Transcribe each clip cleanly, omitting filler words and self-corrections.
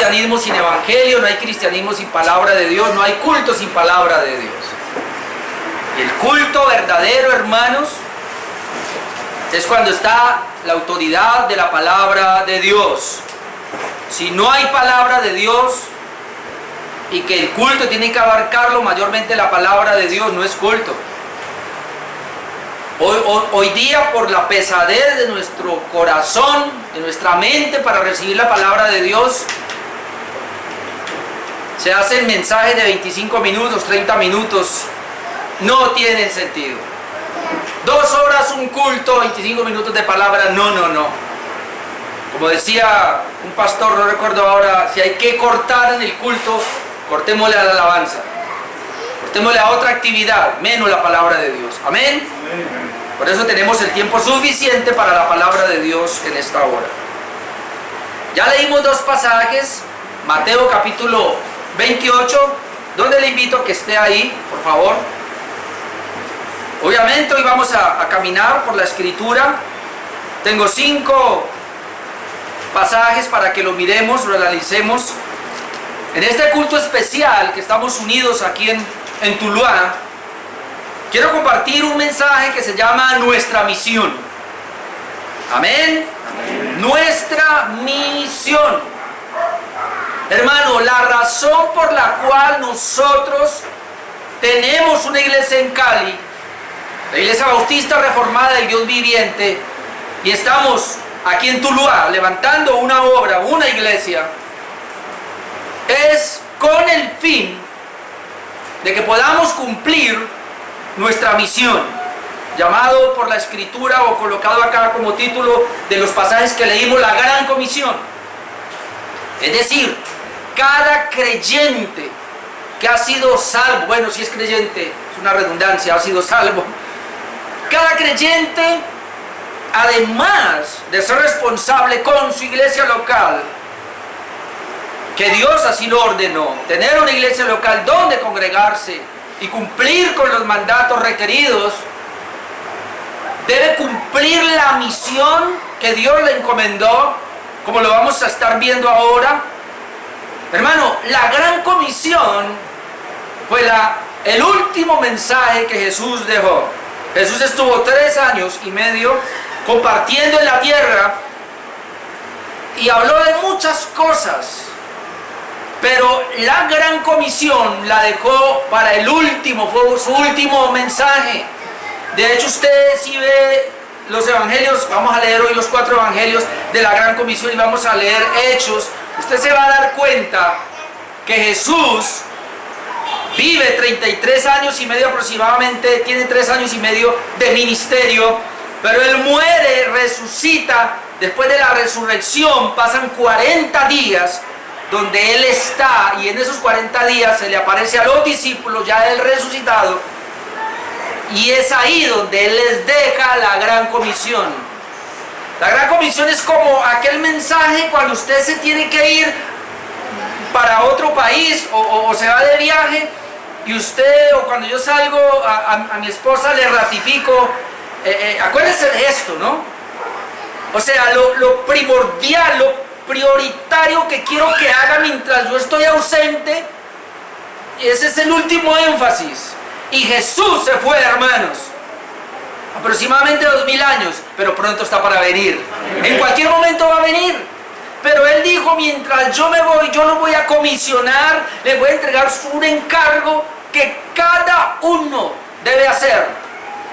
cristianismo sin evangelio, no hay cristianismo sin palabra de Dios, no hay culto sin palabra de Dios. Y el culto verdadero, hermanos, es cuando está la autoridad de la palabra de Dios. Si no hay palabra de Dios y que el culto tiene que abarcarlo mayormente la palabra de Dios, no es culto. Hoy día, por la pesadez de nuestro corazón, de nuestra mente para recibir la palabra de Dios, se hacen mensajes de 25 minutos, 30 minutos, no tienen sentido. 2 horas un culto, 25 minutos de palabra, no. Como decía un pastor, no recuerdo ahora, si hay que cortar en el culto, cortémosle a la alabanza, cortémosle a otra actividad, menos la palabra de Dios. Amén. Por eso tenemos el tiempo suficiente para la palabra de Dios en esta hora. Ya leímos 2 pasajes, Mateo capítulo 28, donde le invito a que esté ahí, por favor. Obviamente hoy vamos a caminar por la escritura. Tengo 5 pasajes para que lo miremos, lo analicemos. En este culto especial que estamos unidos aquí en Tuluá, quiero compartir un mensaje que se llama Nuestra Misión. Amén. Amén. Nuestra misión. Hermano, la razón por la cual nosotros tenemos una iglesia en Cali, la Iglesia Bautista Reformada del Dios Viviente, y estamos aquí en Tuluá levantando una obra, una iglesia, es con el fin de que podamos cumplir nuestra misión, llamado por la escritura o colocado acá como título de los pasajes que leímos, la gran comisión. Es decir, cada creyente que ha sido salvo, bueno, si es creyente, es una redundancia, ha sido salvo. Cada creyente, además de ser responsable con su iglesia local, que Dios así lo ordenó, tener una iglesia local donde congregarse y cumplir con los mandatos requeridos, debe cumplir la misión que Dios le encomendó, como lo vamos a estar viendo ahora. Hermano, la gran comisión fue el último mensaje que Jesús dejó. Jesús estuvo 3 años y medio compartiendo en la tierra y habló de muchas cosas, pero la gran comisión la dejó para el último, fue su último mensaje. De hecho, usted si ve los evangelios, vamos a leer hoy los 4 evangelios de la gran comisión y vamos a leer Hechos, usted se va a dar cuenta que Jesús vive 33 años y medio aproximadamente, tiene 3 años y medio de ministerio, pero Él muere, resucita. Después de la resurrección pasan 40 días donde Él está, y en esos 40 días se le aparece a los discípulos, ya Él resucitado, y es ahí donde Él les deja la gran comisión. La gran comisión es como aquel mensaje cuando usted se tiene que ir para otro país o se va de viaje, y usted, o cuando yo salgo a mi esposa le ratifico, acuérdese de esto, ¿no? O sea, lo primordial, lo prioritario que quiero que haga mientras yo estoy ausente, ese es el último énfasis. Y Jesús se fue, hermanos, aproximadamente 2000 años, pero pronto está para venir. En cualquier momento va a venir. Pero Él dijo, mientras yo me voy, yo los voy a comisionar, les voy a entregar un encargo que cada uno debe hacer.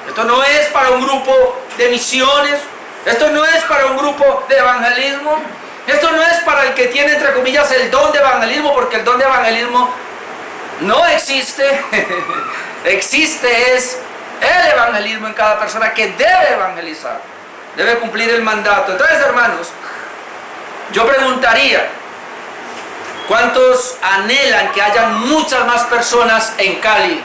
Esto no es para un grupo de misiones, esto no es para un grupo de evangelismo, esto no es para el que tiene, entre comillas, el don de evangelismo, porque el don de evangelismo no existe. Existe es el evangelismo en cada persona que debe evangelizar, debe cumplir el mandato. Entonces, hermanos, yo preguntaría, ¿cuántos anhelan que hayan muchas más personas en Cali,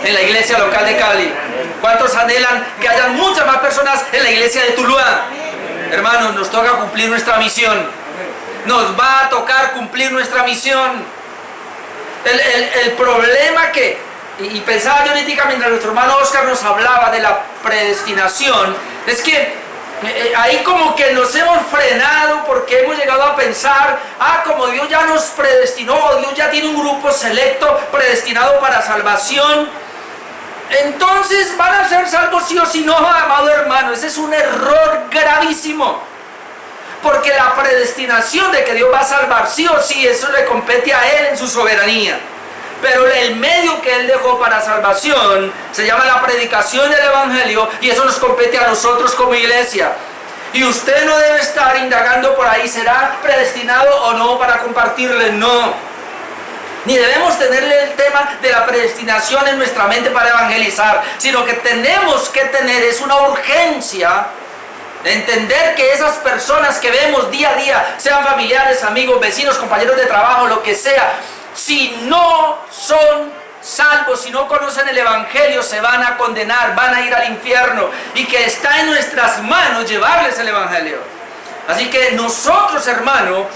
en la iglesia local de Cali? ¿Cuántos anhelan que hayan muchas más personas en la iglesia de Tuluá? Hermanos, nos toca cumplir nuestra misión. Nos va a tocar cumplir nuestra misión. El problema y pensaba yo ahorita mientras nuestro hermano Oscar nos hablaba de la predestinación, es que Ahí como que nos hemos frenado porque hemos llegado a pensar, como Dios ya nos predestinó, Dios ya tiene un grupo selecto predestinado para salvación, entonces van a ser salvos sí o sí. No, amado hermano, ese es un error gravísimo. Porque la predestinación de que Dios va a salvar sí o sí, eso le compete a Él en su soberanía. Pero el medio que Él dejó para salvación se llama la predicación del Evangelio, y eso nos compete a nosotros como iglesia. Y usted no debe estar indagando por ahí, ¿será predestinado o no para compartirle? No. Ni debemos tenerle el tema de la predestinación en nuestra mente para evangelizar, sino que tenemos que tener es una urgencia de entender que esas personas que vemos día a día, sean familiares, amigos, vecinos, compañeros de trabajo, lo que sea, si no son salvos, si no conocen el Evangelio, se van a condenar, van a ir al infierno, y que está en nuestras manos llevarles el Evangelio. Así que nosotros, hermano,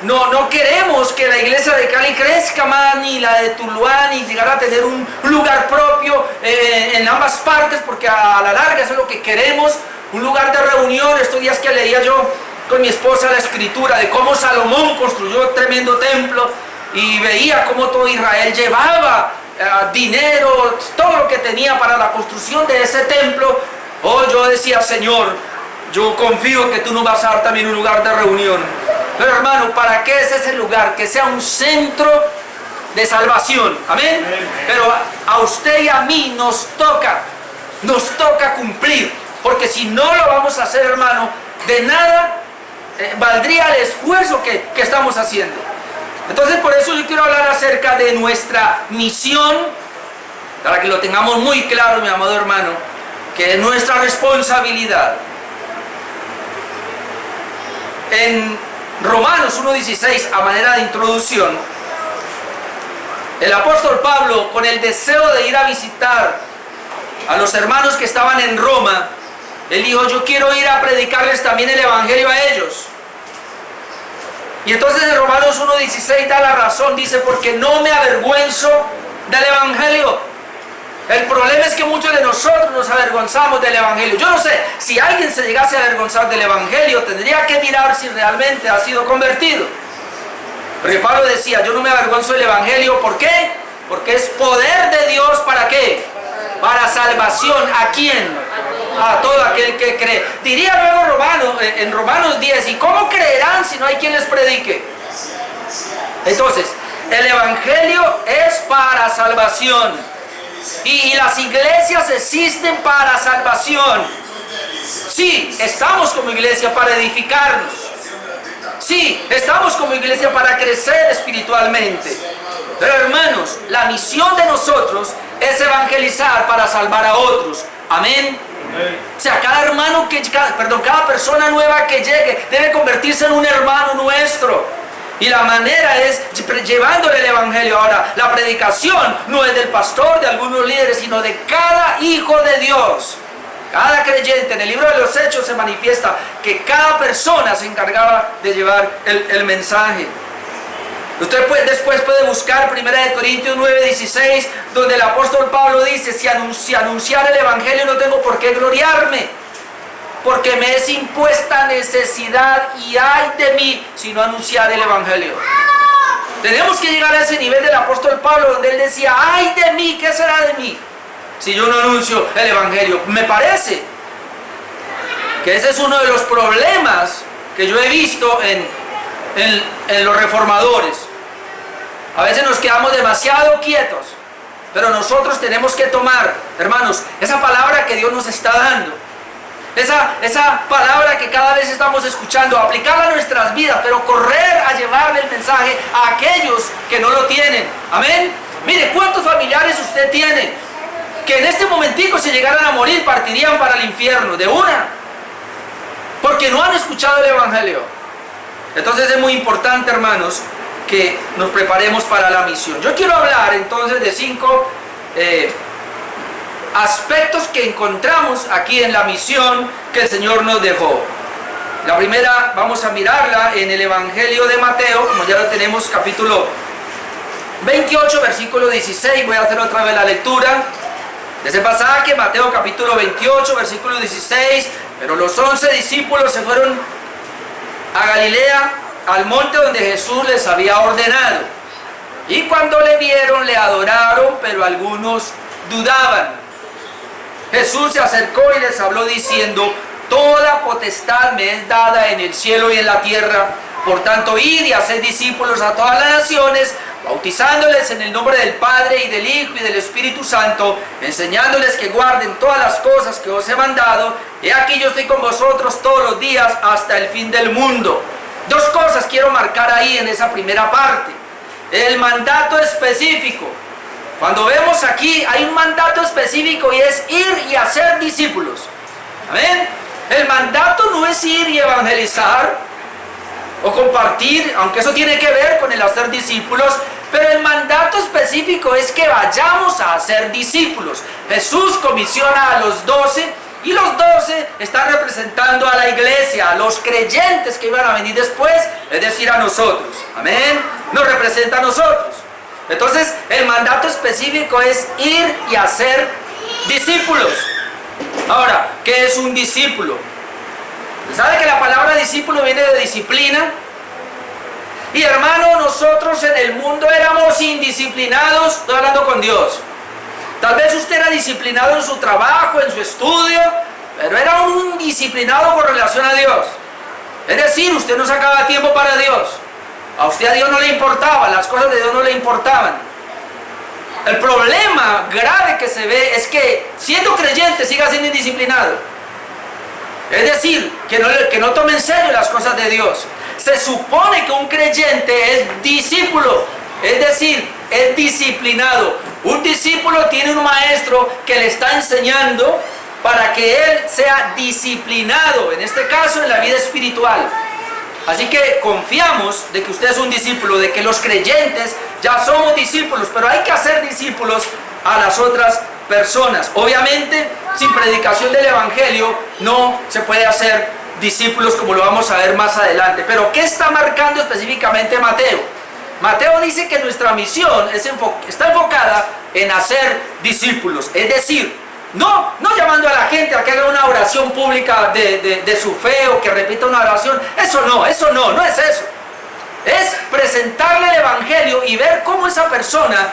no queremos que la iglesia de Cali crezca más, ni la de Tuluá, ni llegar a tener un lugar propio en ambas partes, porque a la larga eso es lo que queremos, un lugar de reunión. Estos días que leía yo con mi esposa la escritura de cómo Salomón construyó un tremendo templo, y veía cómo todo Israel llevaba dinero, todo lo que tenía para la construcción de ese templo. Yo decía, Señor, yo confío que tú nos vas a dar también un lugar de reunión. Pero hermano, ¿para qué es ese lugar? Que sea un centro de salvación. Amén. Pero a usted y a mí nos toca cumplir, porque si no lo vamos a hacer, hermano, de nada valdría el esfuerzo que estamos haciendo. Entonces, por eso yo quiero hablar acerca de nuestra misión, para que lo tengamos muy claro, mi amado hermano, que es nuestra responsabilidad. En Romanos 1:16, a manera de introducción, el apóstol Pablo, con el deseo de ir a visitar a los hermanos que estaban en Roma, él dijo, yo quiero ir a predicarles también el Evangelio a ellos. Y entonces en Romanos 1:16 da la razón, dice, porque no me avergüenzo del Evangelio. El problema es que muchos de nosotros nos avergonzamos del Evangelio. Yo no sé, si alguien se llegase a avergonzar del Evangelio, tendría que mirar si realmente ha sido convertido. Porque Pablo decía, yo no me avergüenzo del Evangelio. ¿Por qué? Porque es poder de Dios, ¿para qué? Para salvación. ¿A quién? A todo aquel que cree. Diría luego en Romanos 10, ¿y cómo creerán si no hay quien les predique? Entonces, el Evangelio es para salvación, y las iglesias existen para salvación. Sí, estamos como iglesia para edificarnos. Sí, estamos como iglesia para crecer espiritualmente. Pero hermanos, la misión de nosotros es evangelizar para salvar a otros. Amén. O sea, cada persona nueva que llegue debe convertirse en un hermano nuestro. Y la manera es llevándole el Evangelio. Ahora, la predicación no es del pastor, de algunos líderes, sino de cada hijo de Dios. Cada creyente. En el libro de los Hechos se manifiesta que cada persona se encargaba de llevar el mensaje. Usted después puede buscar 1 Corintios 9:16, donde el apóstol Pablo dice, si anunciar el Evangelio no tengo por qué gloriarme, porque me es impuesta necesidad y ay de mí si no anunciar el Evangelio. Tenemos que llegar a ese nivel del apóstol Pablo, donde él decía, ay de mí, ¿qué será de mí si yo no anuncio el Evangelio? Me parece que ese es uno de los problemas que yo he visto en los reformadores. A veces nos quedamos demasiado quietos, pero nosotros tenemos que tomar, hermanos, esa palabra que Dios nos está dando, esa palabra que cada vez estamos escuchando, aplicarla a nuestras vidas, pero correr a llevarle el mensaje a aquellos que no lo tienen. Amén. Mire, ¿cuántos familiares usted tiene que en este momentico, si llegaran a morir, partirían para el infierno de una? Porque no han escuchado el Evangelio. Entonces es muy importante, hermanos, que nos preparemos para la misión. Yo quiero hablar entonces de 5 aspectos que encontramos aquí en la misión que el Señor nos dejó. La primera vamos a mirarla en el Evangelio de Mateo, como ya lo tenemos, capítulo 28, versículo 16. Voy a hacer otra vez la lectura. De ese pasaje, Mateo capítulo 28, versículo 16, pero los 11 discípulos se fueron a Galilea, al monte donde Jesús les había ordenado. Y cuando le vieron, le adoraron, pero algunos dudaban. Jesús se acercó y les habló diciendo: toda potestad me es dada en el cielo y en la tierra. Por tanto, id y haced discípulos a todas las naciones, bautizándoles en el nombre del Padre y del Hijo y del Espíritu Santo, enseñándoles que guarden todas las cosas que os he mandado. He aquí yo estoy con vosotros todos los días hasta el fin del mundo. Dos cosas quiero marcar ahí en esa primera parte. El mandato específico. Cuando vemos aquí hay un mandato específico y es ir y hacer discípulos. Amén. El mandato no es ir y evangelizar o compartir, aunque eso tiene que ver con el hacer discípulos, pero el mandato específico es que vayamos a hacer discípulos. Jesús comisiona a los 12 y los 12 están representando a la iglesia, a los creyentes que iban a venir después, es decir, a nosotros. Amén. Nos representa a nosotros. Entonces, el mandato específico es ir y hacer discípulos. Ahora, ¿qué es un discípulo? ¿Sabe que la palabra discípulo viene de disciplina? Y hermano, nosotros en el mundo éramos indisciplinados, estoy hablando con Dios. Tal vez usted era disciplinado en su trabajo, en su estudio, pero era un disciplinado con relación a Dios. Es decir, usted no sacaba tiempo para Dios. A usted, a Dios no le importaba, las cosas de Dios no le importaban. El problema grave que se ve es que siendo creyente siga siendo indisciplinado. Es decir, que no tome en serio las cosas de Dios. Se supone que un creyente es discípulo, es decir, es disciplinado. Un discípulo tiene un maestro que le está enseñando para que él sea disciplinado, en este caso en la vida espiritual. Así que confiamos de que usted es un discípulo, de que los creyentes ya somos discípulos, pero hay que hacer discípulos a las otras personas. Obviamente, sin predicación del evangelio no se puede hacer discípulos, como lo vamos a ver más adelante. Pero ¿qué está marcando específicamente Mateo? Mateo dice que nuestra misión está enfocada en hacer discípulos, es decir, no llamando a la gente a que haga una oración pública de su fe o que repita una oración. Eso no es eso. Es presentarle el evangelio y ver cómo esa persona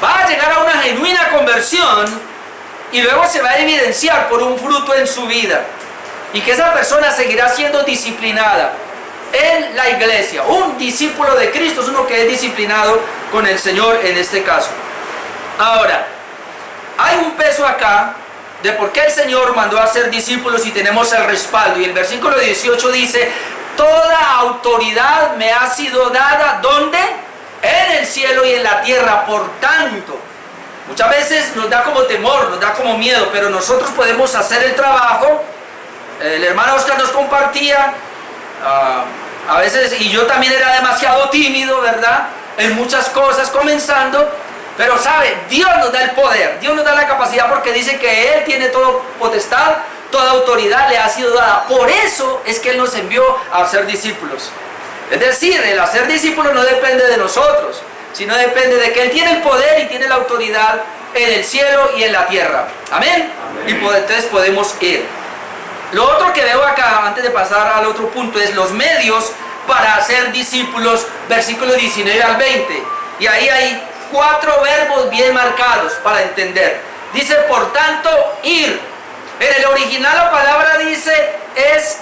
va a llegar a una genuina conversión y luego se va a evidenciar por un fruto en su vida. Y que esa persona seguirá siendo disciplinada en la iglesia. Un discípulo de Cristo es uno que es disciplinado con el Señor en este caso. Ahora, hay un peso acá de por qué el Señor mandó a ser discípulos y tenemos el respaldo. Y el versículo 18 dice: toda autoridad me ha sido dada, ¿dónde? En el cielo y en la tierra. Por tanto, muchas veces nos da como temor, nos da como miedo, pero nosotros podemos hacer el trabajo. El hermano Oscar nos compartía, a veces, y yo también era demasiado tímido, ¿verdad? En muchas cosas comenzando, pero sabe, Dios nos da el poder, Dios nos da la capacidad, porque dice que Él tiene toda potestad, toda autoridad le ha sido dada. Por eso es que Él nos envió a hacer discípulos. Es decir, el hacer discípulos no depende de nosotros, sino depende de que Él tiene el poder y tiene la autoridad en el cielo y en la tierra. Amén. Y entonces podemos ir. Lo otro que veo acá, antes de pasar al otro punto, es los medios para hacer discípulos, versículos 19 al 20. Y ahí hay 4 verbos bien marcados para entender. Dice, por tanto, ir. En el original la palabra dice, es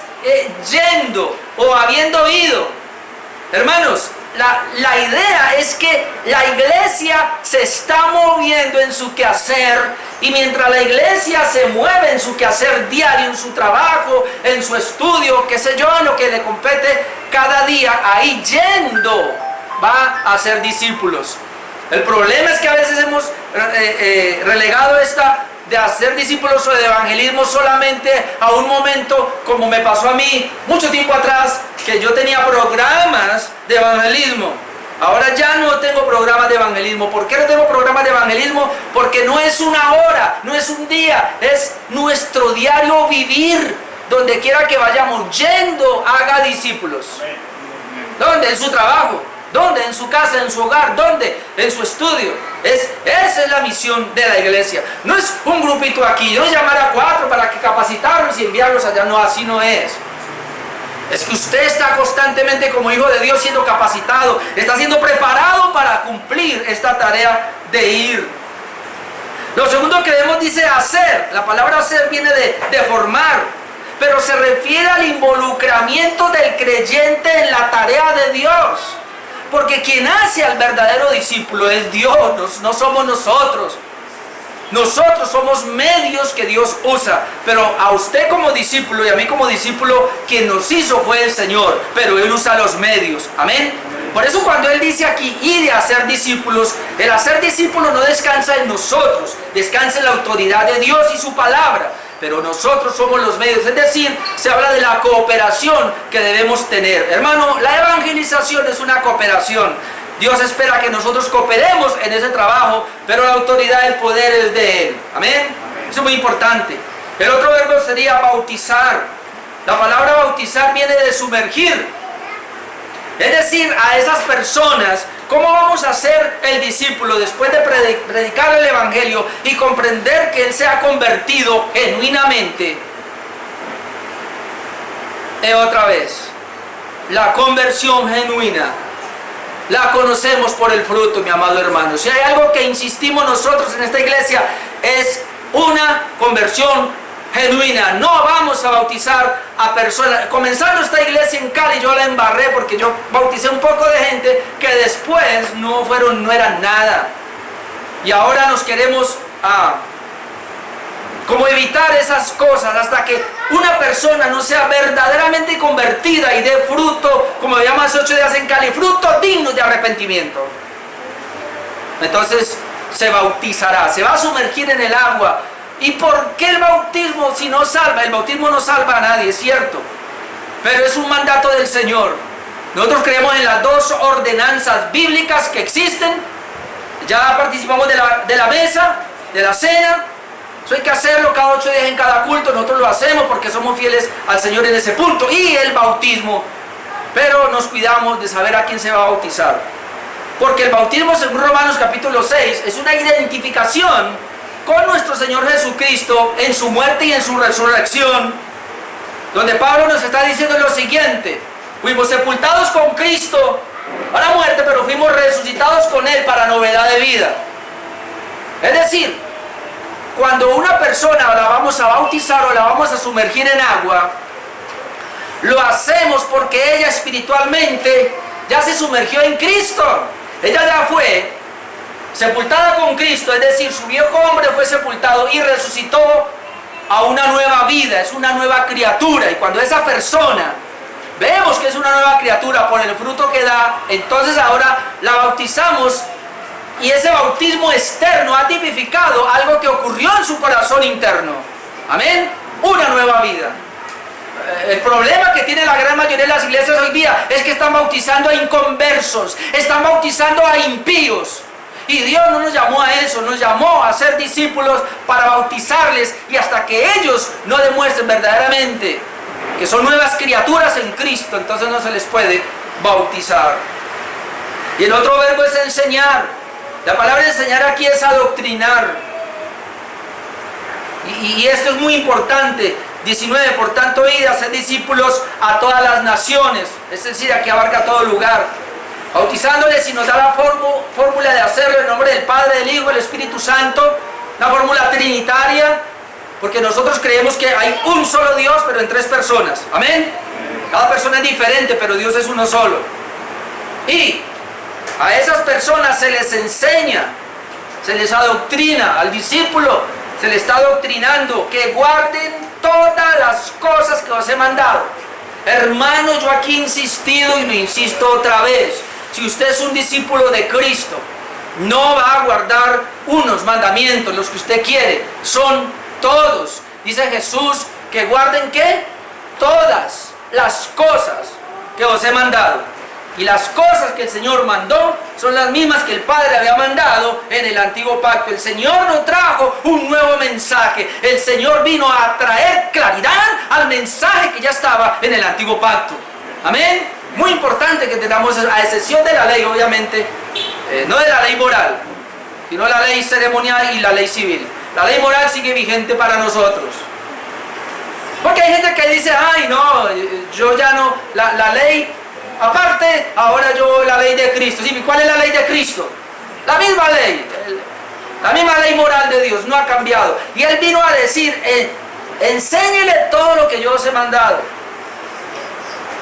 yendo o habiendo ido. Hermanos, la idea es que la iglesia se está moviendo en su quehacer, y mientras la iglesia se mueve en su quehacer diario, en su trabajo, en su estudio, qué sé yo, en lo que le compete cada día, ahí yendo va a ser discípulos. El problema es que a veces hemos relegado esta de hacer discípulos o de evangelismo solamente a un momento, como me pasó a mí mucho tiempo atrás, que yo tenía programas de evangelismo. Ahora ya no tengo programas de evangelismo. ¿Por qué no tengo programas de evangelismo? Porque no es una hora, no es un día, es nuestro diario vivir. Donde quiera que vayamos yendo, haga discípulos. ¿Dónde? En su trabajo, ¿Dónde? En su casa, en su hogar. ¿Dónde? En su estudio. Esa es la misión de la iglesia. No es un grupito aquí, no es llamar a 4 para que capacitarlos y enviarlos allá. No, así no es. Es que usted está constantemente como hijo de Dios siendo capacitado, está siendo preparado para cumplir esta tarea de ir. Lo segundo que vemos dice hacer. La palabra hacer viene de formar, pero se refiere al involucramiento del creyente en la tarea de Dios. Porque quien hace al verdadero discípulo es Dios, no somos nosotros. Nosotros somos medios que Dios usa, pero a usted como discípulo y a mí como discípulo, quien nos hizo fue el Señor, pero Él usa los medios. Amén. Por eso cuando Él dice aquí, ir a hacer discípulos, el hacer discípulos no descansa en nosotros, descansa en la autoridad de Dios y su palabra, pero nosotros somos los medios. Es decir, se habla de la cooperación que debemos tener. Hermano, la evangelización es una cooperación. Dios espera que nosotros cooperemos en ese trabajo, pero la autoridad, el poder es de Él. Amén. Eso es muy importante. El otro verbo sería bautizar. La palabra bautizar viene de sumergir. Es decir, a esas personas, ¿cómo vamos a ser el discípulo después de predicar el evangelio y comprender que Él se ha convertido genuinamente? Otra vez, la conversión genuina la conocemos por el fruto, mi amado hermano. Si hay algo que insistimos nosotros en esta iglesia, es una conversión genuina. No vamos a bautizar a personas. Comenzando esta iglesia en Cali, yo la embarré porque yo bauticé un poco de gente que después no eran nada. Y ahora nos queremos como evitar esas cosas hasta que una persona no sea verdaderamente convertida y dé fruto, como veíamos hace 8 días en Cali, fruto digno de arrepentimiento. Entonces se bautizará, se va a sumergir en el agua. ¿Y por qué el bautismo si no salva? El bautismo no salva a nadie, es cierto, pero es un mandato del Señor. Nosotros creemos en las 2 ordenanzas bíblicas que existen. Ya participamos de la mesa, de la cena. Eso hay que hacerlo cada 8 días en cada culto. Nosotros lo hacemos porque somos fieles al Señor en ese punto. Y el bautismo. Pero nos cuidamos de saber a quién se va a bautizar. Porque el bautismo, según Romanos capítulo 6, es una identificación con nuestro Señor Jesucristo en su muerte y en su resurrección. Donde Pablo nos está diciendo lo siguiente: fuimos sepultados con Cristo a la muerte, pero fuimos resucitados con Él para novedad de vida. Es decir, cuando una persona la vamos a bautizar o la vamos a sumergir en agua, lo hacemos porque ella espiritualmente ya se sumergió en Cristo. Ella ya fue sepultada con Cristo, es decir, su viejo hombre fue sepultado y resucitó a una nueva vida, es una nueva criatura. Y cuando esa persona vemos que es una nueva criatura por el fruto que da, entonces ahora la bautizamos. Y ese bautismo externo ha tipificado algo que ocurrió en su corazón interno. Amén. Una nueva vida. El problema que tiene la gran mayoría de las iglesias hoy día es que están bautizando a inconversos, están bautizando a impíos. Y Dios no nos llamó a eso, nos llamó a ser discípulos para bautizarles, y hasta que ellos no demuestren verdaderamente que son nuevas criaturas en Cristo, entonces no se les puede bautizar. Y el otro verbo es enseñar. La palabra enseñar aquí es adoctrinar. Y esto es muy importante. 19, por tanto, id a ser discípulos a todas las naciones. Es decir, aquí abarca todo lugar. Bautizándoles, y nos da la fórmula de hacerlo en nombre del Padre, del Hijo y del Espíritu Santo. La fórmula trinitaria. Porque nosotros creemos que hay un solo Dios, pero en 3 personas. Amén. Cada persona es diferente, pero Dios es uno solo. Y a esas personas se les enseña, se les adoctrina. Al discípulo se le está adoctrinando que guarden todas las cosas que os he mandado. Hermano, yo aquí he insistido y lo insisto otra vez: si usted es un discípulo de Cristo, no va a guardar unos mandamientos, los que usted quiere, son todos. Dice Jesús que guarden ¿qué? Todas las cosas que os he mandado. Y las cosas que el Señor mandó son las mismas que el Padre había mandado en el antiguo pacto. El Señor no trajo un nuevo mensaje. El Señor vino a traer claridad al mensaje que ya estaba en el antiguo pacto. Amén. Muy importante que tengamos, a excepción de la ley, obviamente, no de la ley moral, sino la ley ceremonial y la ley civil. La ley moral sigue vigente para nosotros. Porque hay gente que dice, ay no, yo ya no, la ley, aparte, ahora yo la ley de Cristo. ¿Sí? ¿Cuál es la ley de Cristo? La misma ley moral de Dios, no ha cambiado. Y Él vino a decir, enséñele todo lo que yo os he mandado.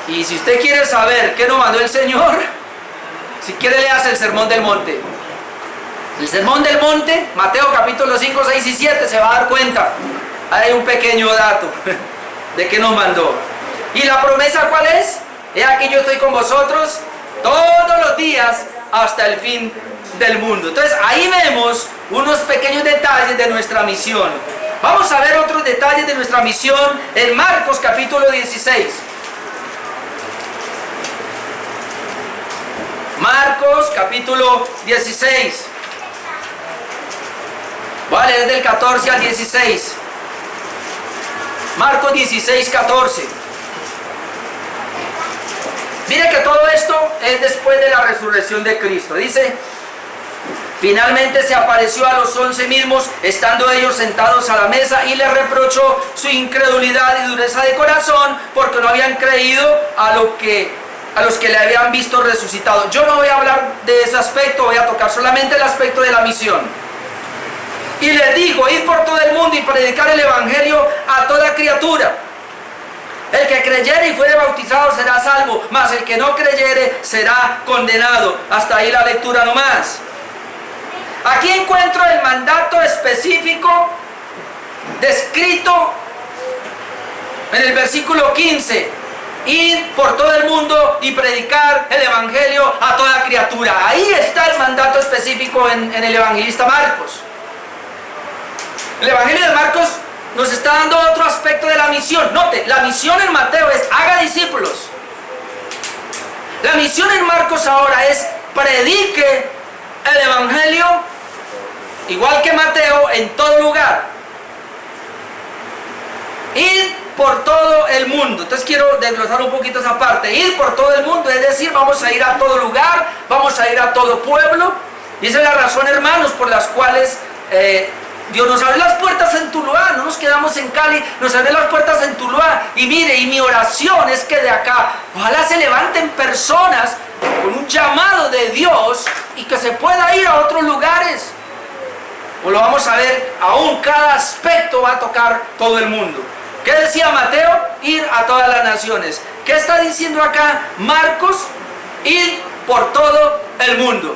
Y si usted quiere saber qué nos mandó el Señor, si quiere leas el Sermón del Monte. El Sermón del Monte, Mateo capítulo 5, 6 y 7, se va a dar cuenta. Hay un pequeño dato de qué nos mandó. ¿Y la promesa cuál es? He aquí yo estoy con vosotros todos los días hasta el fin del mundo. Entonces ahí vemos unos pequeños detalles de nuestra misión. Vamos a ver otros detalles de nuestra misión en Marcos capítulo 16. Marcos capítulo 16. Voy a leer del 14 al 16. Marcos 16, 14. Mire que todo esto es después de la resurrección de Cristo. Dice, finalmente se apareció a los 11 mismos, estando ellos sentados a la mesa, y les reprochó su incredulidad y dureza de corazón, porque no habían creído a los que le habían visto resucitado. Yo no voy a hablar de ese aspecto, voy a tocar solamente el aspecto de la misión. Y les dijo, id por todo el mundo y predicar el evangelio a toda criatura. El que creyere y fuere bautizado será salvo, mas el que no creyere será condenado. Hasta ahí la lectura nomás. Aquí encuentro el mandato específico descrito en el versículo 15. Ir por todo el mundo y predicar el evangelio a toda criatura. Ahí está el mandato específico en el evangelista Marcos. El evangelio de Marcos nos está dando otro aspecto de la misión. Note, la misión en Mateo es haga discípulos. La misión en Marcos ahora es predique el evangelio, igual que Mateo, en todo lugar. Ir por todo el mundo. Entonces quiero desglosar un poquito esa parte. Ir por todo el mundo, es decir, vamos a ir a todo lugar, vamos a ir a todo pueblo. Y esa es la razón, hermanos, por las cuales Dios nos abre las puertas en Tuluá. No nos quedamos en Cali, nos abre las puertas en Tuluá. Y mire, y mi oración es que de acá ojalá se levanten personas con un llamado de Dios y que se pueda ir a otros lugares. O lo vamos a ver, aún cada aspecto va a tocar todo el mundo. ¿Qué decía Mateo? Ir a todas las naciones. ¿Qué está diciendo acá Marcos? Ir por todo el mundo.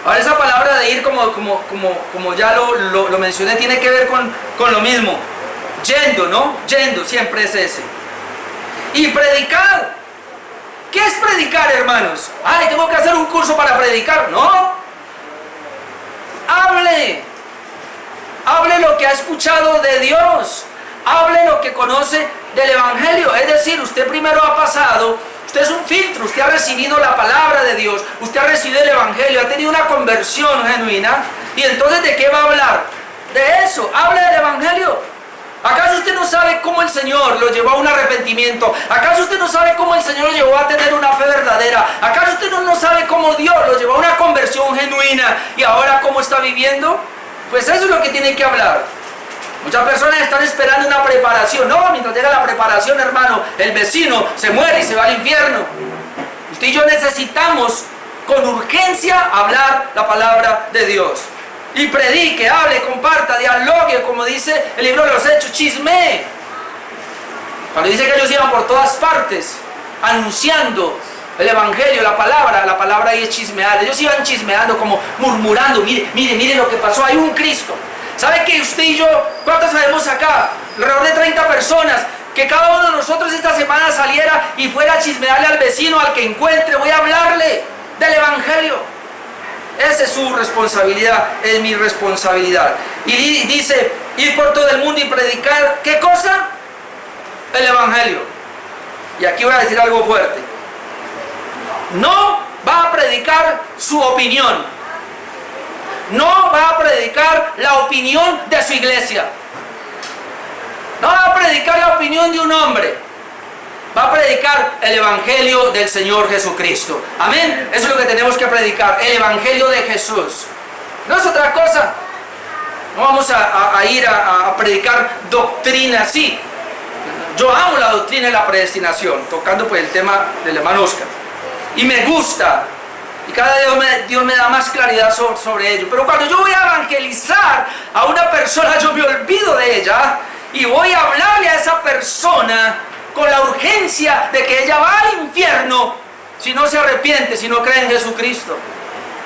Ahora esa palabra de ir, como ya lo mencioné, tiene que ver con lo mismo. Yendo, ¿no? Yendo, siempre es ese. Y predicar. ¿Qué es predicar, hermanos? Ay, tengo que hacer un curso para predicar. No. Hable. Hable lo que ha escuchado de Dios. Hable lo que conoce del evangelio. Es decir, usted primero ha pasado, usted es un filtro, usted ha recibido la palabra de Dios, usted ha recibido el evangelio, ha tenido una conversión genuina. Y entonces, ¿de qué va a hablar? De eso, hable del evangelio. ¿Acaso usted no sabe cómo el Señor lo llevó a un arrepentimiento? ¿Acaso usted no sabe cómo el Señor lo llevó a tener una fe verdadera? ¿Acaso usted no sabe cómo Dios lo llevó a una conversión genuina y ahora cómo está viviendo? Pues eso es lo que tiene que hablar. Muchas personas están esperando una preparación. No, mientras llega la preparación, hermano, el vecino se muere y se va al infierno. Usted y yo necesitamos con urgencia hablar la palabra de Dios. Y predique, hable, comparta, dialogue, como dice el libro de los Hechos, chisme. Cuando dice que ellos iban por todas partes, anunciando el evangelio, la palabra ahí es chismear. Ellos iban chismeando, como murmurando, mire lo que pasó, hay un Cristo. ¿Sabe que usted y yo, cuántos sabemos acá? Alrededor de 30 personas, que cada uno de nosotros esta semana saliera y fuera a chismearle al vecino, al que encuentre, voy a hablarle del evangelio. Esa es su responsabilidad, es mi responsabilidad. Y dice, ir por todo el mundo y predicar, ¿qué cosa? El evangelio. Y aquí voy a decir algo fuerte. No va a predicar su opinión. No va a predicar la opinión de su iglesia. No va a predicar la opinión de un hombre. va a predicar el Evangelio del Señor Jesucristo. Amén. Eso es lo que tenemos que predicar, el Evangelio de Jesús. No es otra cosa. No vamos a ir a predicar doctrina así. Yo amo la doctrina de la predestinación, tocando pues el tema del hermano Oscar. Y me gusta. Y cada día Dios me da más claridad sobre ello. Pero cuando yo voy a evangelizar a una persona, yo me olvido de ella y voy a hablarle a esa persona con la urgencia de que ella va al infierno si no se arrepiente, si no cree en Jesucristo.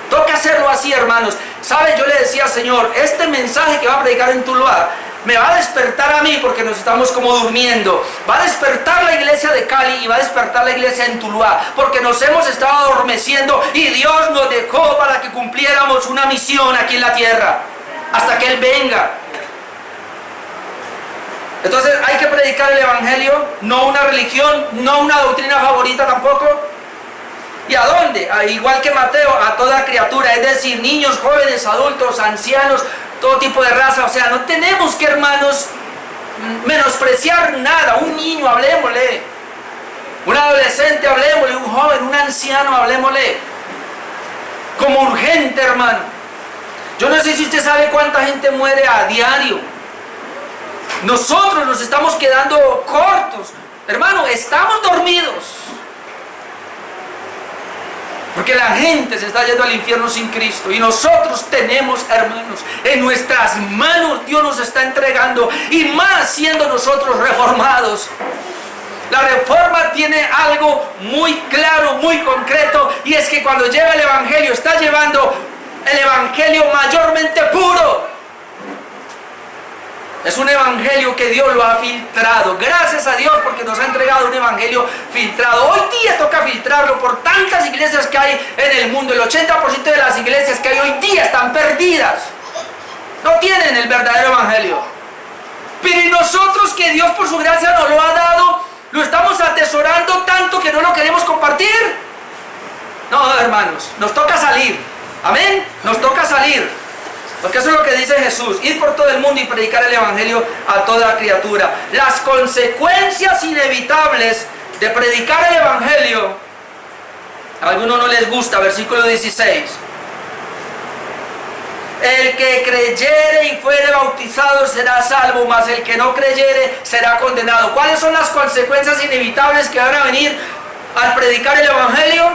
Toca hacerlo así, hermanos. ¿Sabe? Yo le decía al Señor, este mensaje que va a predicar en Tuluá me va a despertar a mí porque nos estamos como durmiendo. Va a despertar la iglesia de Cali y va a despertar la iglesia en Tuluá porque nos hemos estado adormeciendo y Dios nos dejó para que cumpliéramos una misión aquí en la tierra hasta que Él venga. Entonces hay que predicar el Evangelio, no una religión, no una doctrina favorita tampoco. ¿Y a dónde? Igual que Mateo, a toda criatura, es decir, niños, jóvenes, adultos, ancianos, todo tipo de raza. O sea, no tenemos que, hermanos, menospreciar nada. Un niño, hablemosle. Un adolescente, hablemosle. Un joven, un anciano, hablemosle. Como urgente, hermano. Yo no sé si usted sabe cuánta gente muere a diario. Nosotros nos estamos quedando cortos. Hermano, estamos dormidos. Porque la gente se está yendo al infierno sin Cristo. Y nosotros tenemos, hermanos, en nuestras manos Dios nos está entregando. Y más siendo nosotros reformados. La reforma tiene algo muy claro, muy concreto. Y es que cuando llega el Evangelio, está llevando el Evangelio mayormente puro. Es un evangelio que Dios lo ha filtrado. Gracias a Dios porque nos ha entregado un evangelio filtrado. Hoy día toca filtrarlo por tantas iglesias que hay en el mundo. El 80% de las iglesias que hay hoy día están perdidas. No tienen el verdadero evangelio. Pero y nosotros, que Dios por su gracia nos lo ha dado, lo estamos atesorando tanto que no lo queremos compartir. No, hermanos, nos toca salir. Amén, nos toca salir. Porque eso es lo que dice Jesús, ir por todo el mundo y predicar el Evangelio a toda criatura. Las consecuencias inevitables de predicar el Evangelio, a algunos no les gusta, versículo 16. El que creyere y fuere bautizado será salvo, mas el que no creyere será condenado. ¿Cuáles son las consecuencias inevitables que van a venir al predicar el Evangelio?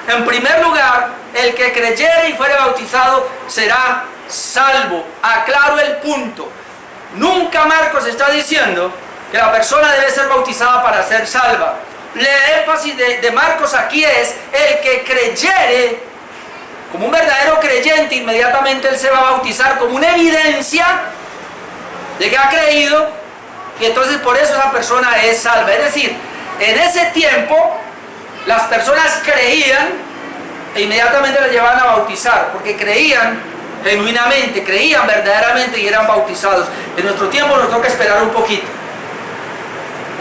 En primer lugar, el que creyere y fuere bautizado será salvo. Aclaro el punto. Nunca Marcos está diciendo que la persona debe ser bautizada para ser salva. El énfasis de Marcos aquí es el que creyere. Como un verdadero creyente, inmediatamente él se va a bautizar como una evidencia de que ha creído, y entonces por eso esa persona es salva. Es decir, en ese tiempo las personas creían e inmediatamente las llevaban a bautizar porque creían genuinamente, creían verdaderamente y eran bautizados. En nuestro tiempo nos toca esperar un poquito.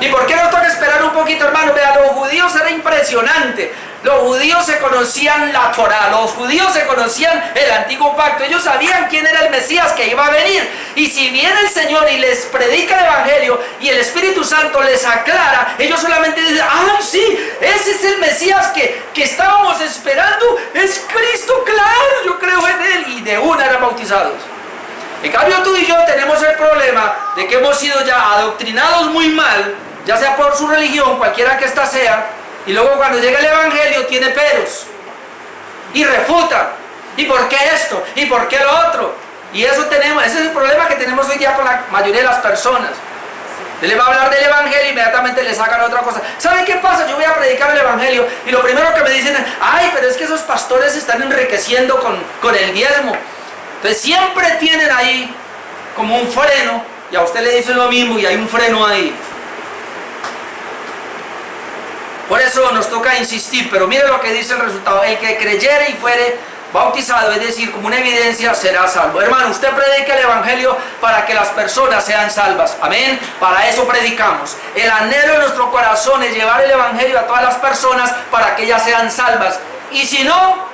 ¿Y por qué nos toca esperar un poquito, hermano? Vean, los judíos era impresionante. Los judíos se conocían la Torá, los judíos se conocían el antiguo pacto. Ellos sabían quién era el Mesías que iba a venir. Y si viene el Señor y les predica el Evangelio y el Espíritu Santo les aclara, ellos solamente dicen: ¡ay, sí! Ese es el Mesías que estábamos esperando. Es Cristo, claro, yo creo en Él. Y de una eran bautizados. En cambio, tú y yo tenemos el problema de que hemos sido ya adoctrinados muy mal, ya sea por su religión, cualquiera que ésta sea. Y luego cuando llega el Evangelio tiene peros y refuta. ¿Y por qué esto? ¿Y por qué lo otro? Y eso tenemos, ese es el problema que tenemos hoy día con la mayoría de las personas. Él le va a hablar del Evangelio y inmediatamente le sacan otra cosa. ¿Saben qué pasa? Yo voy a predicar el Evangelio y lo primero que me dicen es: ¡ay, pero es que esos pastores se están enriqueciendo con el diezmo! Entonces siempre tienen ahí como un freno, y a usted le dicen lo mismo y hay un freno ahí. Por eso nos toca insistir, pero mire lo que dice el resultado: el que creyere y fuere bautizado, es decir, como una evidencia, será salvo. Hermano, usted predica el Evangelio para que las personas sean salvas. Amén. Para eso predicamos. El anhelo de nuestro corazón es llevar el Evangelio a todas las personas para que ellas sean salvas. Y si no,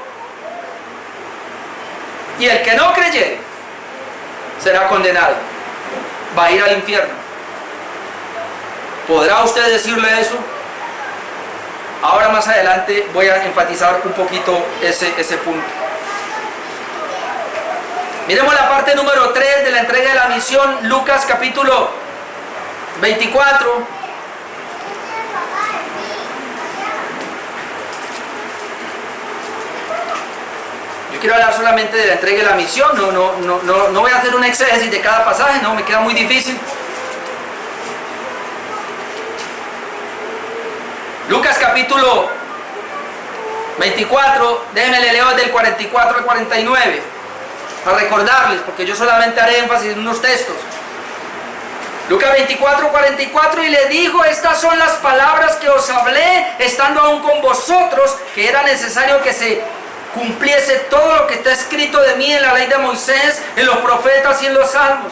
y el que no creyere será condenado, va a ir al infierno. ¿Podrá usted decirle eso? Ahora más adelante voy a enfatizar un poquito ese punto. Miremos la parte número 3 de la entrega de la misión, Lucas capítulo 24. Yo quiero hablar solamente de la entrega de la misión, no voy a hacer un exégesis de cada pasaje, no, me queda muy difícil. Lucas capítulo 24, déjenme le leo del 44 al 49, para recordarles, porque yo solamente haré énfasis en unos textos. Lucas 24, 44, y le dijo: estas son las palabras que os hablé, estando aún con vosotros, que era necesario que se cumpliese todo lo que está escrito de mí en la ley de Moisés, en los profetas y en los salmos.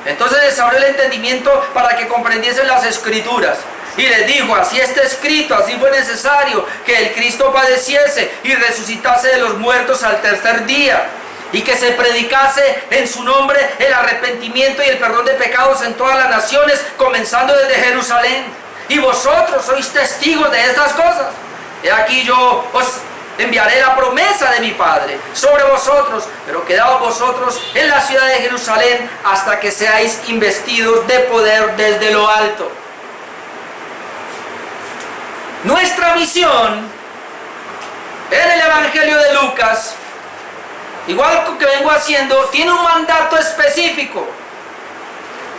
Entonces les abrió el entendimiento para que comprendiesen las escrituras. Y les dijo: así está escrito, así fue necesario que el Cristo padeciese y resucitase de los muertos al tercer día, y que se predicase en su nombre el arrepentimiento y el perdón de pecados en todas las naciones, comenzando desde Jerusalén. Y vosotros sois testigos de estas cosas. He aquí yo os enviaré la promesa de mi Padre sobre vosotros, pero quedaos vosotros en la ciudad de Jerusalén hasta que seáis investidos de poder desde lo alto. Nuestra misión en el Evangelio de Lucas, igual que vengo haciendo, tiene un mandato específico.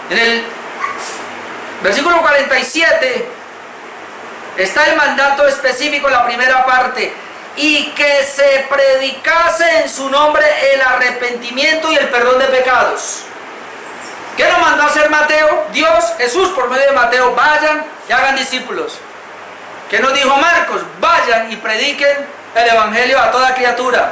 En el versículo 47 está el mandato específico en la primera parte: y que se predicase en su nombre el arrepentimiento y el perdón de pecados. ¿Qué nos mandó a hacer Mateo? Dios, Jesús, por medio de Mateo: vayan y hagan discípulos. ¿Qué nos dijo Marcos? Vayan y prediquen el Evangelio a toda criatura.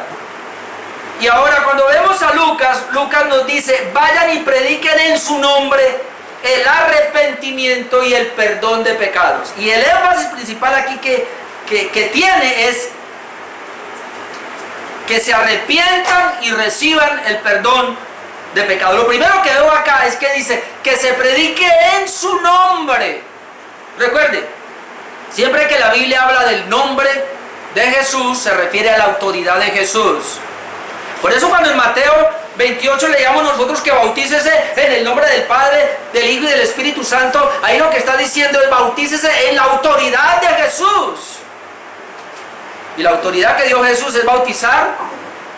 Y ahora cuando vemos a Lucas, Lucas nos dice: vayan y prediquen en su nombre el arrepentimiento y el perdón de pecados. Y el énfasis principal aquí que tiene es que se arrepientan y reciban el perdón de pecado. Lo primero que veo acá es que dice que se predique en su nombre. Recuerde, siempre que la Biblia habla del nombre de Jesús, se refiere a la autoridad de Jesús. Por eso cuando en Mateo 28 leíamos nosotros que bautícese en el nombre del Padre, del Hijo y del Espíritu Santo, ahí lo que está diciendo es: bautícese en la autoridad de Jesús. Y la autoridad que dio Jesús es bautizar